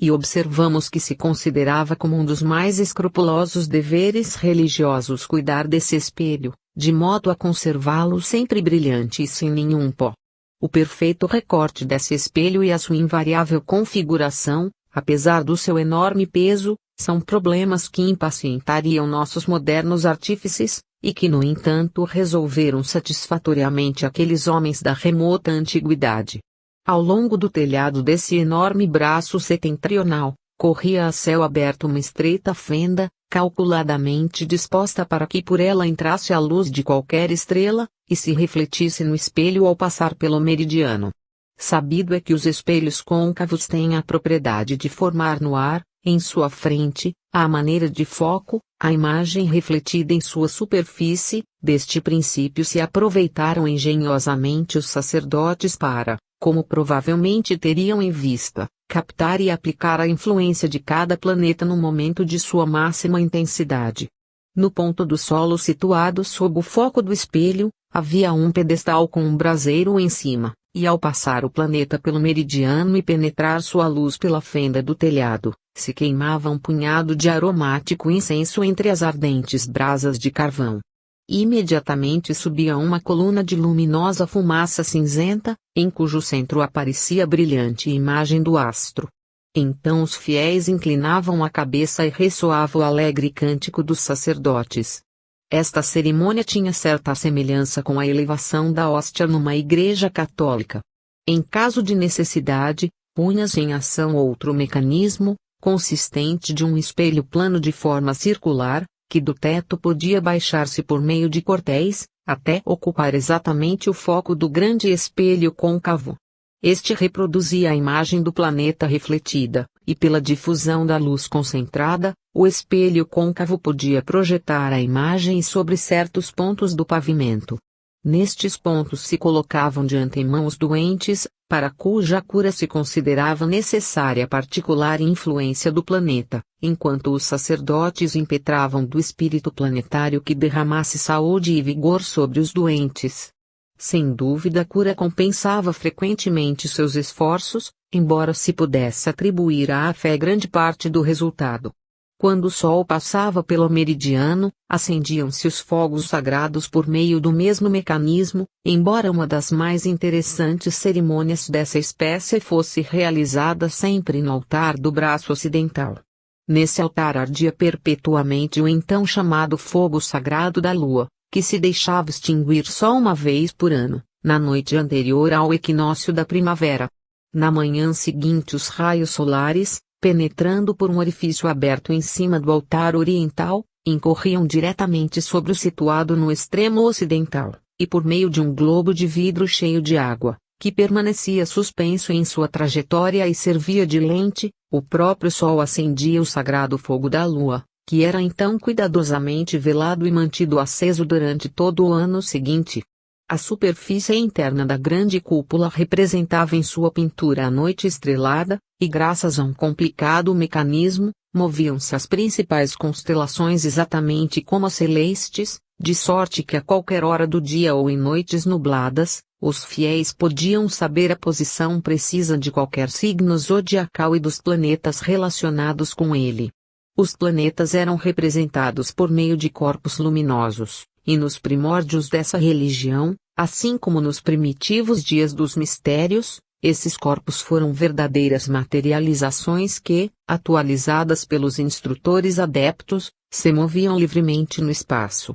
E observamos que se considerava como um dos mais escrupulosos deveres religiosos cuidar desse espelho, de modo a conservá-lo sempre brilhante e sem nenhum pó. O perfeito recorte desse espelho e a sua invariável configuração, apesar do seu enorme peso, são problemas que impacientariam nossos modernos artífices, e que no entanto resolveram satisfatoriamente aqueles homens da remota antiguidade. Ao longo do telhado desse enorme braço setentrional, corria a céu aberto uma estreita fenda, calculadamente disposta para que por ela entrasse a luz de qualquer estrela, e se refletisse no espelho ao passar pelo meridiano. Sabido é que os espelhos côncavos têm a propriedade de formar no ar, em sua frente, à maneira de foco, a imagem refletida em sua superfície. Deste princípio se aproveitaram engenhosamente os sacerdotes para, como provavelmente teriam em vista, captar e aplicar a influência de cada planeta no momento de sua máxima intensidade. No ponto do solo situado sob o foco do espelho, havia um pedestal com um braseiro em cima, e ao passar o planeta pelo meridiano e penetrar sua luz pela fenda do telhado, se queimava um punhado de aromático incenso entre as ardentes brasas de carvão. Imediatamente subia uma coluna de luminosa fumaça cinzenta, em cujo centro aparecia a brilhante imagem do astro. Então os fiéis inclinavam a cabeça e ressoava o alegre cântico dos sacerdotes. Esta cerimônia tinha certa semelhança com a elevação da hóstia numa igreja católica. Em caso de necessidade, punha-se em ação outro mecanismo, consistente de um espelho plano de forma circular, que do teto podia baixar-se por meio de cortéis, até ocupar exatamente o foco do grande espelho côncavo. Este reproduzia a imagem do planeta refletida, e pela difusão da luz concentrada, o espelho côncavo podia projetar a imagem sobre certos pontos do pavimento. Nestes pontos se colocavam de antemão os doentes, para cuja cura se considerava necessária a particular influência do planeta, enquanto os sacerdotes impetravam do espírito planetário que derramasse saúde e vigor sobre os doentes. Sem dúvida a cura compensava frequentemente seus esforços, embora se pudesse atribuir à fé grande parte do resultado. Quando o sol passava pelo meridiano, acendiam-se os fogos sagrados por meio do mesmo mecanismo, embora uma das mais interessantes cerimônias dessa espécie fosse realizada sempre no altar do braço ocidental. Nesse altar ardia perpetuamente o então chamado fogo sagrado da lua, que se deixava extinguir só uma vez por ano, na noite anterior ao equinócio da primavera. Na manhã seguinte os raios solares, penetrando por um orifício aberto em cima do altar oriental, incorriam diretamente sobre o situado no extremo ocidental, e por meio de um globo de vidro cheio de água, que permanecia suspenso em sua trajetória e servia de lente, o próprio sol acendia o sagrado fogo da lua, que era então cuidadosamente velado e mantido aceso durante todo o ano seguinte. A superfície interna da grande cúpula representava em sua pintura a noite estrelada, e graças a um complicado mecanismo, moviam-se as principais constelações exatamente como as celestes, de sorte que a qualquer hora do dia ou em noites nubladas, os fiéis podiam saber a posição precisa de qualquer signo zodiacal e dos planetas relacionados com ele. Os planetas eram representados por meio de corpos luminosos, e nos primórdios dessa religião, assim como nos primitivos dias dos mistérios, esses corpos foram verdadeiras materializações que, atualizadas pelos instrutores adeptos, se moviam livremente no espaço.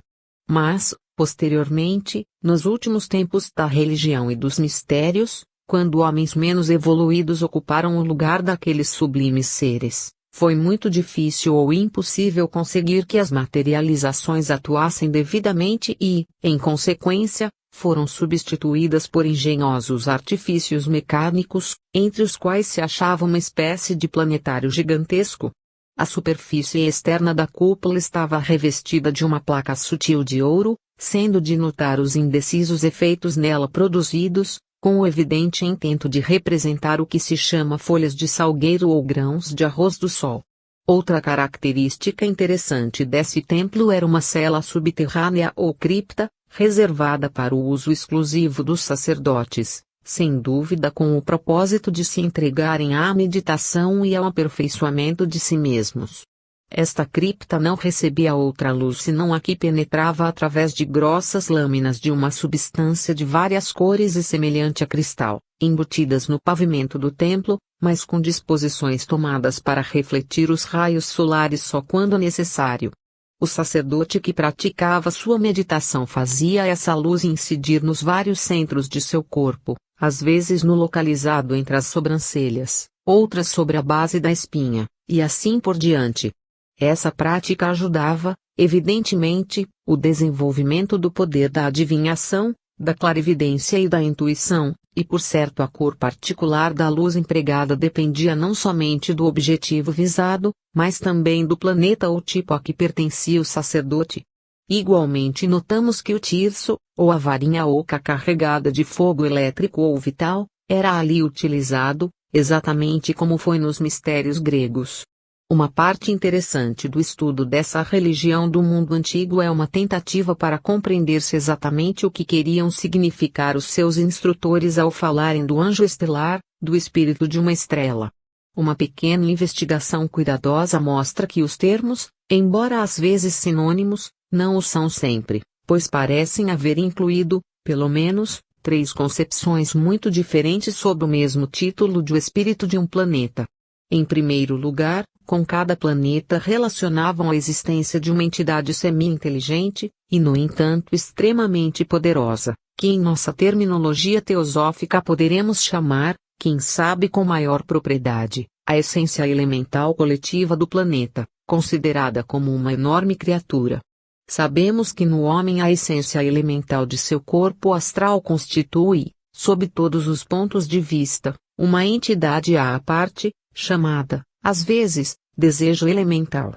Mas, posteriormente, nos últimos tempos da religião e dos mistérios, quando homens menos evoluídos ocuparam o lugar daqueles sublimes seres, foi muito difícil ou impossível conseguir que as materializações atuassem devidamente e, em consequência, foram substituídas por engenhosos artifícios mecânicos, entre os quais se achava uma espécie de planetário gigantesco. A superfície externa da cúpula estava revestida de uma placa sutil de ouro, sendo de notar os indecisos efeitos nela produzidos, com o evidente intento de representar o que se chama folhas de salgueiro ou grãos de arroz do sol. Outra característica interessante desse templo era uma cela subterrânea ou cripta, reservada para o uso exclusivo dos sacerdotes, sem dúvida com o propósito de se entregarem à meditação e ao aperfeiçoamento de si mesmos. Esta cripta não recebia outra luz senão a que penetrava através de grossas lâminas de uma substância de várias cores e semelhante a cristal, embutidas no pavimento do templo, mas com disposições tomadas para refletir os raios solares só quando necessário. O sacerdote que praticava sua meditação fazia essa luz incidir nos vários centros de seu corpo, às vezes no localizado entre as sobrancelhas, outras sobre a base da espinha, e assim por diante. Essa prática ajudava, evidentemente, o desenvolvimento do poder da adivinhação, da clarividência e da intuição, e por certo a cor particular da luz empregada dependia não somente do objetivo visado, mas também do planeta ou tipo a que pertencia o sacerdote. Igualmente notamos que o tirso, ou a varinha oca carregada de fogo elétrico ou vital, era ali utilizado, exatamente como foi nos mistérios gregos. Uma parte interessante do estudo dessa religião do mundo antigo é uma tentativa para compreender-se exatamente o que queriam significar os seus instrutores ao falarem do anjo estelar, do espírito de uma estrela. Uma pequena investigação cuidadosa mostra que os termos, embora às vezes sinônimos, não o são sempre, pois parecem haver incluído, pelo menos, 3 concepções muito diferentes sob o mesmo título de o espírito de um planeta. Em primeiro lugar, com cada planeta relacionavam a existência de uma entidade semi-inteligente, e no entanto extremamente poderosa, que em nossa terminologia teosófica poderemos chamar, quem sabe com maior propriedade, a essência elemental coletiva do planeta, considerada como uma enorme criatura. Sabemos que no homem a essência elemental de seu corpo astral constitui, sob todos os pontos de vista, uma entidade à parte, chamada, às vezes, desejo elemental.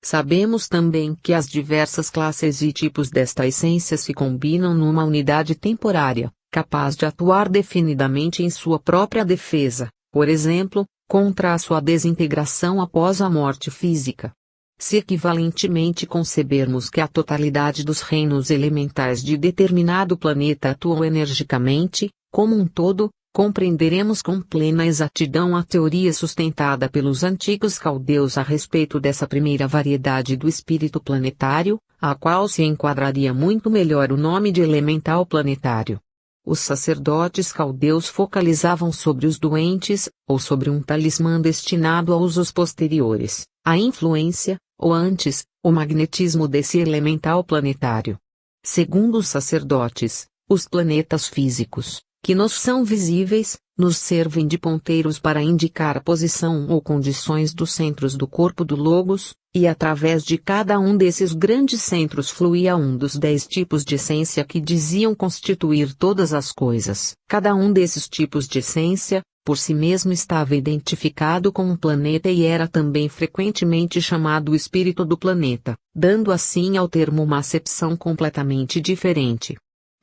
Sabemos também que as diversas classes e tipos desta essência se combinam numa unidade temporária, capaz de atuar definidamente em sua própria defesa, por exemplo, contra a sua desintegração após a morte física. Se equivalentemente concebermos que a totalidade dos reinos elementais de determinado planeta atuam energicamente, como um todo, compreenderemos com plena exatidão a teoria sustentada pelos antigos caldeus a respeito dessa primeira variedade do espírito planetário, a qual se enquadraria muito melhor o nome de elemental planetário. Os sacerdotes caldeus focalizavam sobre os doentes, ou sobre um talismã destinado a usos posteriores, a influência, ou antes, o magnetismo desse elemental planetário. Segundo os sacerdotes, os planetas físicos, que nos são visíveis, nos servem de ponteiros para indicar a posição ou condições dos centros do corpo do Logos, e através de cada um desses grandes centros fluía um dos 10 tipos de essência que diziam constituir todas as coisas. Cada um desses tipos de essência, por si mesmo estava identificado com um planeta e era também frequentemente chamado espírito do planeta, dando assim ao termo uma acepção completamente diferente.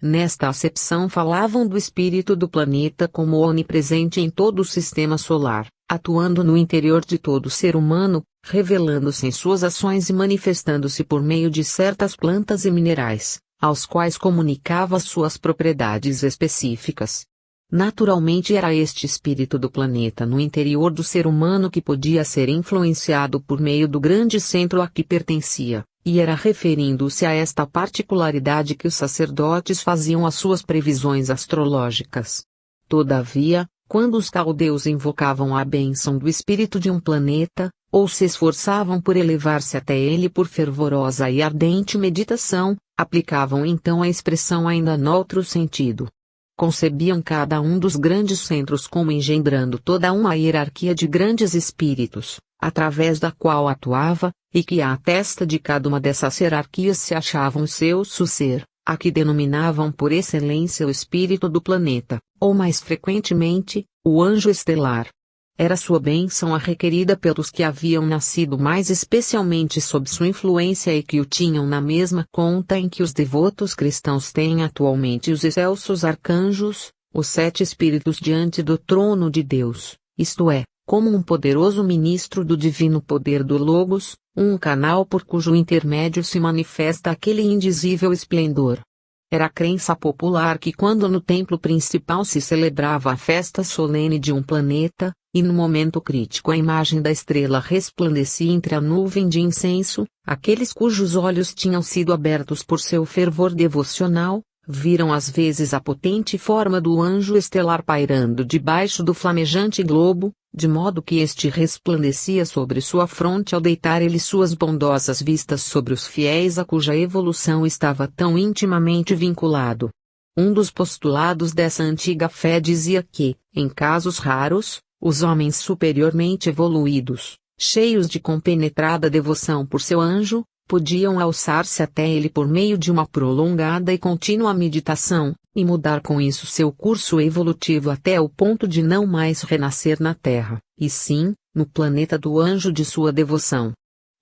Nesta acepção falavam do espírito do planeta como onipresente em todo o sistema solar, atuando no interior de todo ser humano, revelando-se em suas ações e manifestando-se por meio de certas plantas e minerais, aos quais comunicava suas propriedades específicas. Naturalmente era este espírito do planeta no interior do ser humano que podia ser influenciado por meio do grande centro a que pertencia, e era referindo-se a esta particularidade que os sacerdotes faziam as suas previsões astrológicas. Todavia, quando os caldeus invocavam a bênção do espírito de um planeta, ou se esforçavam por elevar-se até ele por fervorosa e ardente meditação, aplicavam então a expressão ainda noutro sentido. Concebiam cada um dos grandes centros como engendrando toda uma hierarquia de grandes espíritos, através da qual atuava, e que à testa de cada uma dessas hierarquias se achavam seu ser, a que denominavam por excelência o espírito do planeta, ou mais frequentemente, o anjo estelar. Era sua bênção a requerida pelos que haviam nascido mais especialmente sob sua influência e que o tinham na mesma conta em que os devotos cristãos têm atualmente os excelsos arcanjos, os 7 espíritos diante do trono de Deus, isto é, como um poderoso ministro do divino poder do Logos, um canal por cujo intermédio se manifesta aquele indizível esplendor. Era a crença popular que quando no templo principal se celebrava a festa solene de um planeta, e no momento crítico a imagem da estrela resplandecia entre a nuvem de incenso, aqueles cujos olhos tinham sido abertos por seu fervor devocional, viram às vezes a potente forma do anjo estelar pairando debaixo do flamejante globo, de modo que este resplandecia sobre sua fronte ao deitar ele suas bondosas vistas sobre os fiéis a cuja evolução estava tão intimamente vinculado. Um dos postulados dessa antiga fé dizia que, em casos raros, os homens superiormente evoluídos, cheios de compenetrada devoção por seu anjo, podiam alçar-se até ele por meio de uma prolongada e contínua meditação, e mudar com isso seu curso evolutivo até o ponto de não mais renascer na Terra, e sim, no planeta do anjo de sua devoção.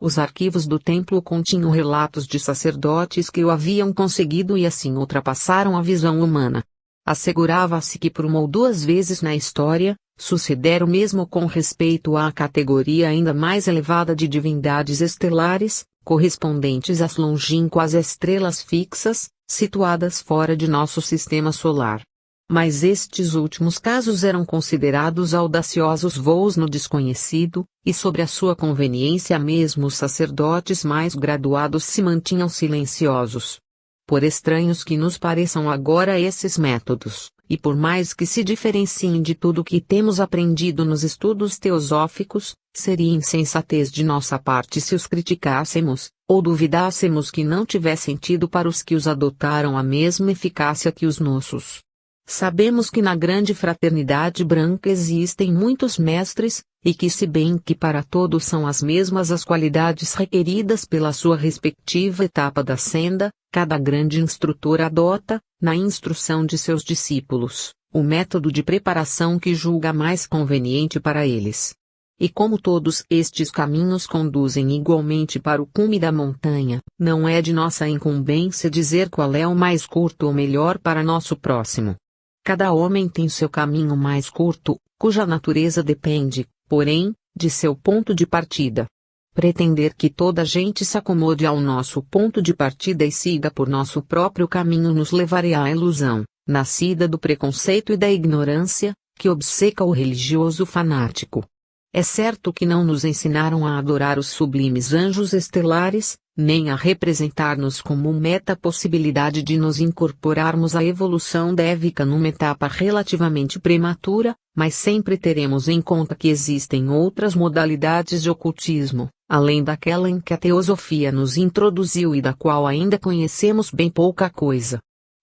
Os arquivos do templo continham relatos de sacerdotes que o haviam conseguido e assim ultrapassaram a visão humana. Assegurava-se que por uma ou duas vezes na história, sucedera o mesmo com respeito à categoria ainda mais elevada de divindades estelares, correspondentes às longínquas estrelas fixas, situadas fora de nosso sistema solar. Mas estes últimos casos eram considerados audaciosos voos no desconhecido, e sobre a sua conveniência mesmo os sacerdotes mais graduados se mantinham silenciosos. Por estranhos que nos pareçam agora esses métodos, e por mais que se diferenciem de tudo o que temos aprendido nos estudos teosóficos, seria insensatez de nossa parte se os criticássemos, ou duvidássemos que não tivessem tido para os que os adotaram a mesma eficácia que os nossos. Sabemos que na grande fraternidade branca existem muitos mestres, e que se bem que para todos são as mesmas as qualidades requeridas pela sua respectiva etapa da senda, cada grande instrutor adota, na instrução de seus discípulos, o método de preparação que julga mais conveniente para eles. E como todos estes caminhos conduzem igualmente para o cume da montanha, não é de nossa incumbência dizer qual é o mais curto ou melhor para nosso próximo. Cada homem tem seu caminho mais curto, cuja natureza depende, porém, de seu ponto de partida. Pretender que toda a gente se acomode ao nosso ponto de partida e siga por nosso próprio caminho nos levaria à ilusão, nascida do preconceito e da ignorância, que obceca o religioso fanático. É certo que não nos ensinaram a adorar os sublimes anjos estelares, nem a representar-nos como meta a possibilidade de nos incorporarmos à evolução dévica numa etapa relativamente prematura, mas sempre teremos em conta que existem outras modalidades de ocultismo, além daquela em que a teosofia nos introduziu e da qual ainda conhecemos bem pouca coisa.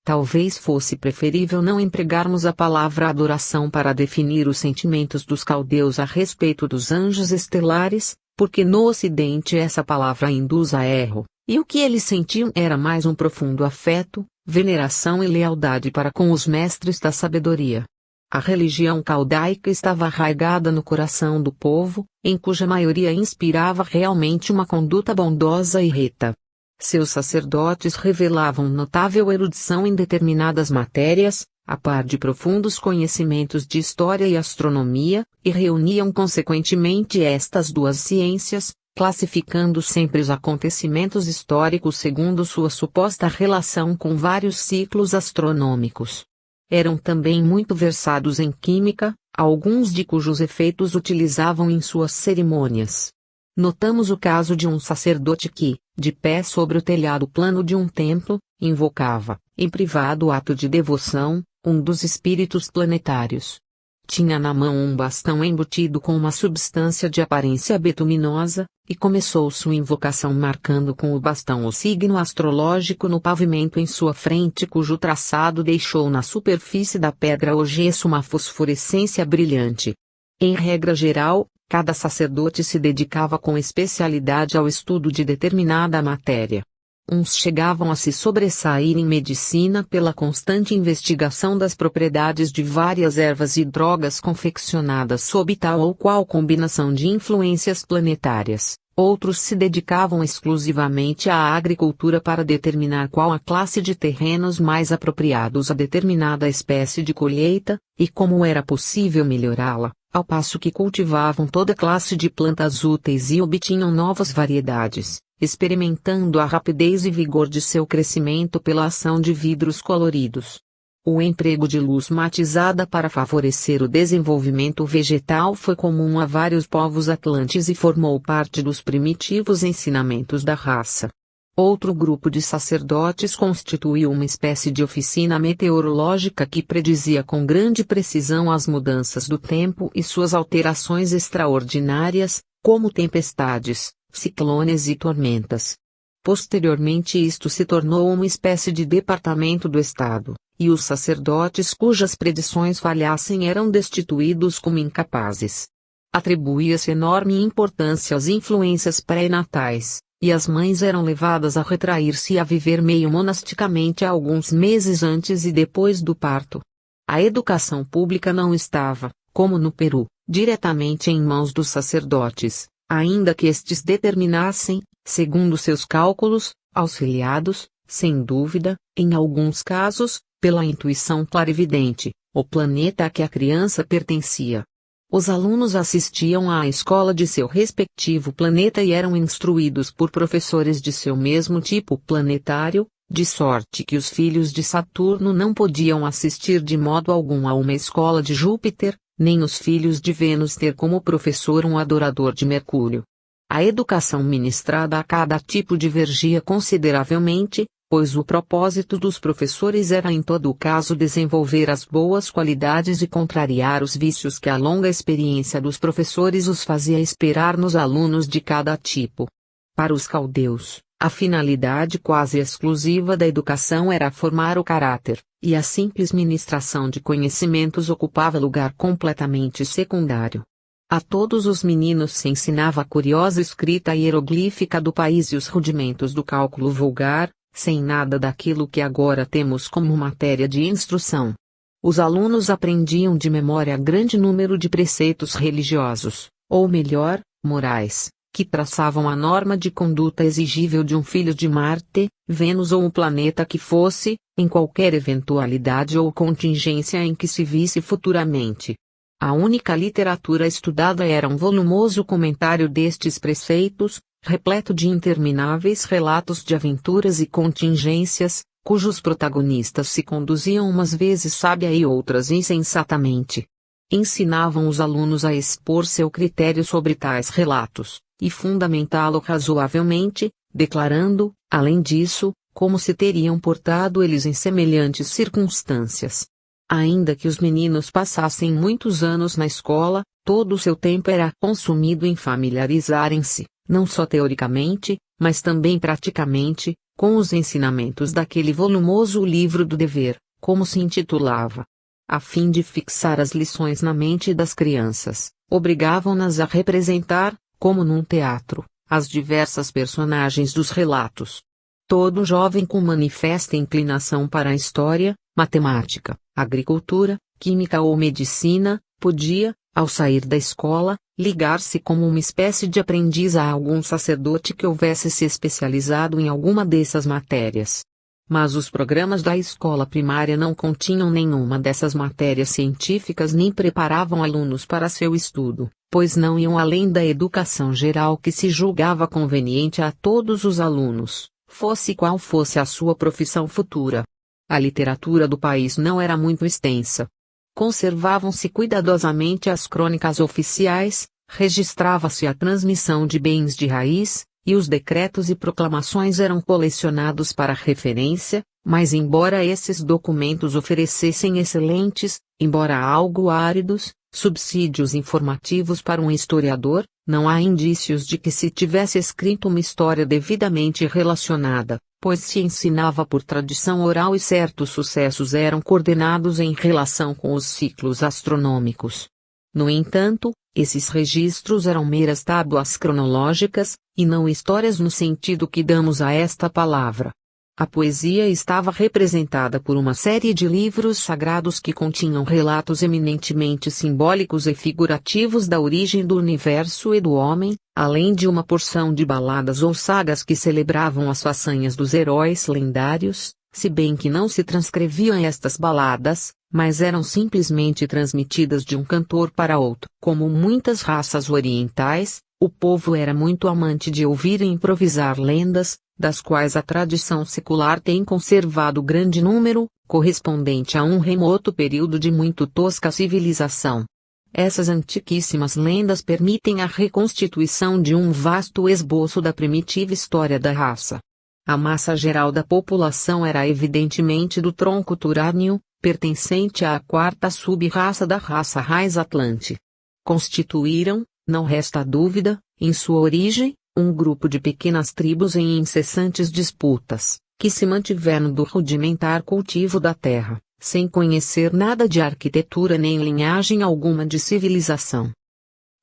Talvez fosse preferível não empregarmos a palavra adoração para definir os sentimentos dos caldeus a respeito dos anjos estelares, porque no Ocidente essa palavra induz a erro, e o que eles sentiam era mais um profundo afeto, veneração e lealdade para com os mestres da sabedoria. A religião caldaica estava arraigada no coração do povo, em cuja maioria inspirava realmente uma conduta bondosa e reta. Seus sacerdotes revelavam notável erudição em determinadas matérias, a par de profundos conhecimentos de história e astronomia, e reuniam consequentemente estas duas ciências, classificando sempre os acontecimentos históricos segundo sua suposta relação com vários ciclos astronômicos. Eram também muito versados em química, alguns de cujos efeitos utilizavam em suas cerimônias. Notamos o caso de um sacerdote que, de pé sobre o telhado plano de um templo, invocava, em privado ato de devoção, um dos espíritos planetários. Tinha na mão um bastão embutido com uma substância de aparência betuminosa, e começou sua invocação marcando com o bastão o signo astrológico no pavimento em sua frente, cujo traçado deixou na superfície da pedra ou gesso uma fosforescência brilhante. Em regra geral, cada sacerdote se dedicava com especialidade ao estudo de determinada matéria. Uns chegavam a se sobressair em medicina pela constante investigação das propriedades de várias ervas e drogas confeccionadas sob tal ou qual combinação de influências planetárias. Outros se dedicavam exclusivamente à agricultura para determinar qual a classe de terrenos mais apropriados a determinada espécie de colheita, e como era possível melhorá-la, ao passo que cultivavam toda classe de plantas úteis e obtinham novas variedades, experimentando a rapidez e vigor de seu crescimento pela ação de vidros coloridos. O emprego de luz matizada para favorecer o desenvolvimento vegetal foi comum a vários povos atlantes e formou parte dos primitivos ensinamentos da raça. Outro grupo de sacerdotes constituiu uma espécie de oficina meteorológica que predizia com grande precisão as mudanças do tempo e suas alterações extraordinárias, como tempestades, ciclones e tormentas. Posteriormente isto se tornou uma espécie de departamento do Estado, e os sacerdotes cujas predições falhassem eram destituídos como incapazes. Atribuía-se enorme importância às influências pré-natais, e as mães eram levadas a retrair-se e a viver meio monasticamente alguns meses antes e depois do parto. A educação pública não estava, como no Peru, diretamente em mãos dos sacerdotes, ainda que estes determinassem, segundo seus cálculos, auxiliados, sem dúvida, em alguns casos, pela intuição clarividente, o planeta a que a criança pertencia. Os alunos assistiam à escola de seu respectivo planeta e eram instruídos por professores de seu mesmo tipo planetário, de sorte que os filhos de Saturno não podiam assistir de modo algum a uma escola de Júpiter, nem os filhos de Vênus ter como professor um adorador de Mercúrio. A educação ministrada a cada tipo divergia consideravelmente, pois o propósito dos professores era em todo o caso desenvolver as boas qualidades e contrariar os vícios que a longa experiência dos professores os fazia esperar nos alunos de cada tipo. Para os caldeus, a finalidade quase exclusiva da educação era formar o caráter, e a simples ministração de conhecimentos ocupava lugar completamente secundário. A todos os meninos se ensinava a curiosa escrita hieroglífica do país e os rudimentos do cálculo vulgar, sem nada daquilo que agora temos como matéria de instrução. Os alunos aprendiam de memória grande número de preceitos religiosos, ou melhor, morais, que traçavam a norma de conduta exigível de um filho de Marte, Vênus ou o planeta que fosse, em qualquer eventualidade ou contingência em que se visse futuramente. A única literatura estudada era um volumoso comentário destes preceitos, repleto de intermináveis relatos de aventuras e contingências, cujos protagonistas se conduziam umas vezes sábia e outras insensatamente. Ensinavam os alunos a expor seu critério sobre tais relatos, e fundamentá-lo razoavelmente, declarando, além disso, como se teriam portado eles em semelhantes circunstâncias. Ainda que os meninos passassem muitos anos na escola, todo o seu tempo era consumido em familiarizarem-se, não só teoricamente, mas também praticamente, com os ensinamentos daquele volumoso livro do dever, como se intitulava. A fim de fixar as lições na mente das crianças, obrigavam-nas a representar, como num teatro, as diversas personagens dos relatos. Todo jovem com manifesta inclinação para a história, matemática, agricultura, química ou medicina, podia, ao sair da escola, ligar-se como uma espécie de aprendiz a algum sacerdote que houvesse se especializado em alguma dessas matérias. Mas os programas da escola primária não continham nenhuma dessas matérias científicas nem preparavam alunos para seu estudo, pois não iam além da educação geral que se julgava conveniente a todos os alunos, fosse qual fosse a sua profissão futura. A literatura do país não era muito extensa. Conservavam-se cuidadosamente as crônicas oficiais, registrava-se a transmissão de bens de raiz, e os decretos e proclamações eram colecionados para referência, mas embora esses documentos oferecessem excelentes, embora algo áridos, subsídios informativos para um historiador, não há indícios de que se tivesse escrito uma história devidamente relacionada, pois se ensinava por tradição oral e certos sucessos eram coordenados em relação com os ciclos astronômicos. No entanto, esses registros eram meras tábuas cronológicas, e não histórias no sentido que damos a esta palavra. A poesia estava representada por uma série de livros sagrados que continham relatos eminentemente simbólicos e figurativos da origem do universo e do homem, além de uma porção de baladas ou sagas que celebravam as façanhas dos heróis lendários, se bem que não se transcreviam estas baladas, mas eram simplesmente transmitidas de um cantor para outro. Como muitas raças orientais, o povo era muito amante de ouvir e improvisar lendas, das quais a tradição secular tem conservado grande número, correspondente a um remoto período de muito tosca civilização. Essas antiquíssimas lendas permitem a reconstituição de um vasto esboço da primitiva história da raça. A massa geral da população era evidentemente do tronco turânio, pertencente à quarta sub-raça da raça raiz atlante. Constituíram, não resta dúvida, em sua origem, um grupo de pequenas tribos em incessantes disputas, que se mantiveram do rudimentar cultivo da terra, sem conhecer nada de arquitetura nem linhagem alguma de civilização.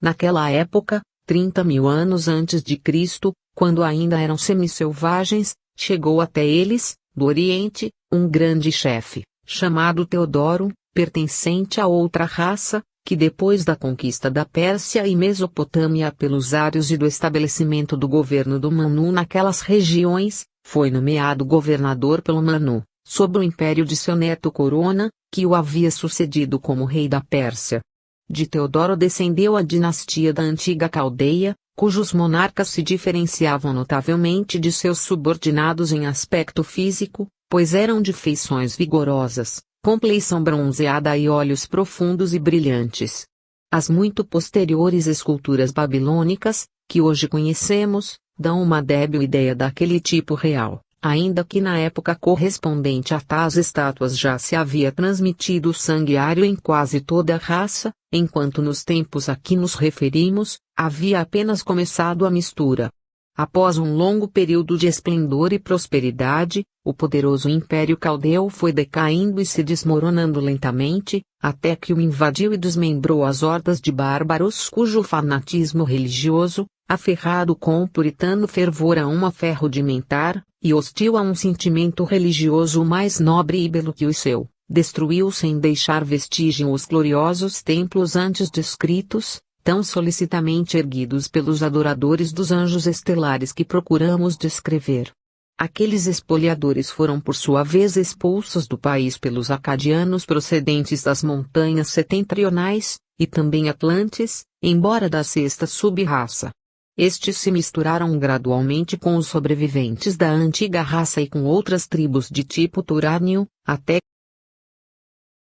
Naquela época, 30.000 anos antes de Cristo, quando ainda eram semi-selvagens, chegou até eles, do Oriente, um grande chefe, chamado Teodoro, pertencente a outra raça, que depois da conquista da Pérsia e Mesopotâmia pelos ários e do estabelecimento do governo do Manu naquelas regiões, foi nomeado governador pelo Manu, sob o império de seu neto Corona, que o havia sucedido como rei da Pérsia. De Teodoro descendeu a dinastia da antiga Caldeia, cujos monarcas se diferenciavam notavelmente de seus subordinados em aspecto físico, pois eram de feições vigorosas, compleição bronzeada e olhos profundos e brilhantes. As muito posteriores esculturas babilônicas, que hoje conhecemos, dão uma débil ideia daquele tipo real, ainda que na época correspondente a tais estátuas já se havia transmitido o sangue ário em quase toda a raça, enquanto nos tempos a que nos referimos, havia apenas começado a mistura. Após um longo período de esplendor e prosperidade, o poderoso Império Caldeu foi decaindo e se desmoronando lentamente, até que o invadiu e desmembrou as hordas de bárbaros cujo fanatismo religioso, aferrado com o puritano fervor a uma fé rudimentar, e hostil a um sentimento religioso mais nobre e belo que o seu, destruiu sem deixar vestígio os gloriosos templos antes descritos, tão solicitamente erguidos pelos adoradores dos anjos estelares que procuramos descrever. Aqueles espoliadores foram por sua vez expulsos do país pelos acadianos procedentes das montanhas setentrionais, e também atlantes, embora da sexta sub-raça. Estes se misturaram gradualmente com os sobreviventes da antiga raça e com outras tribos de tipo turânio, até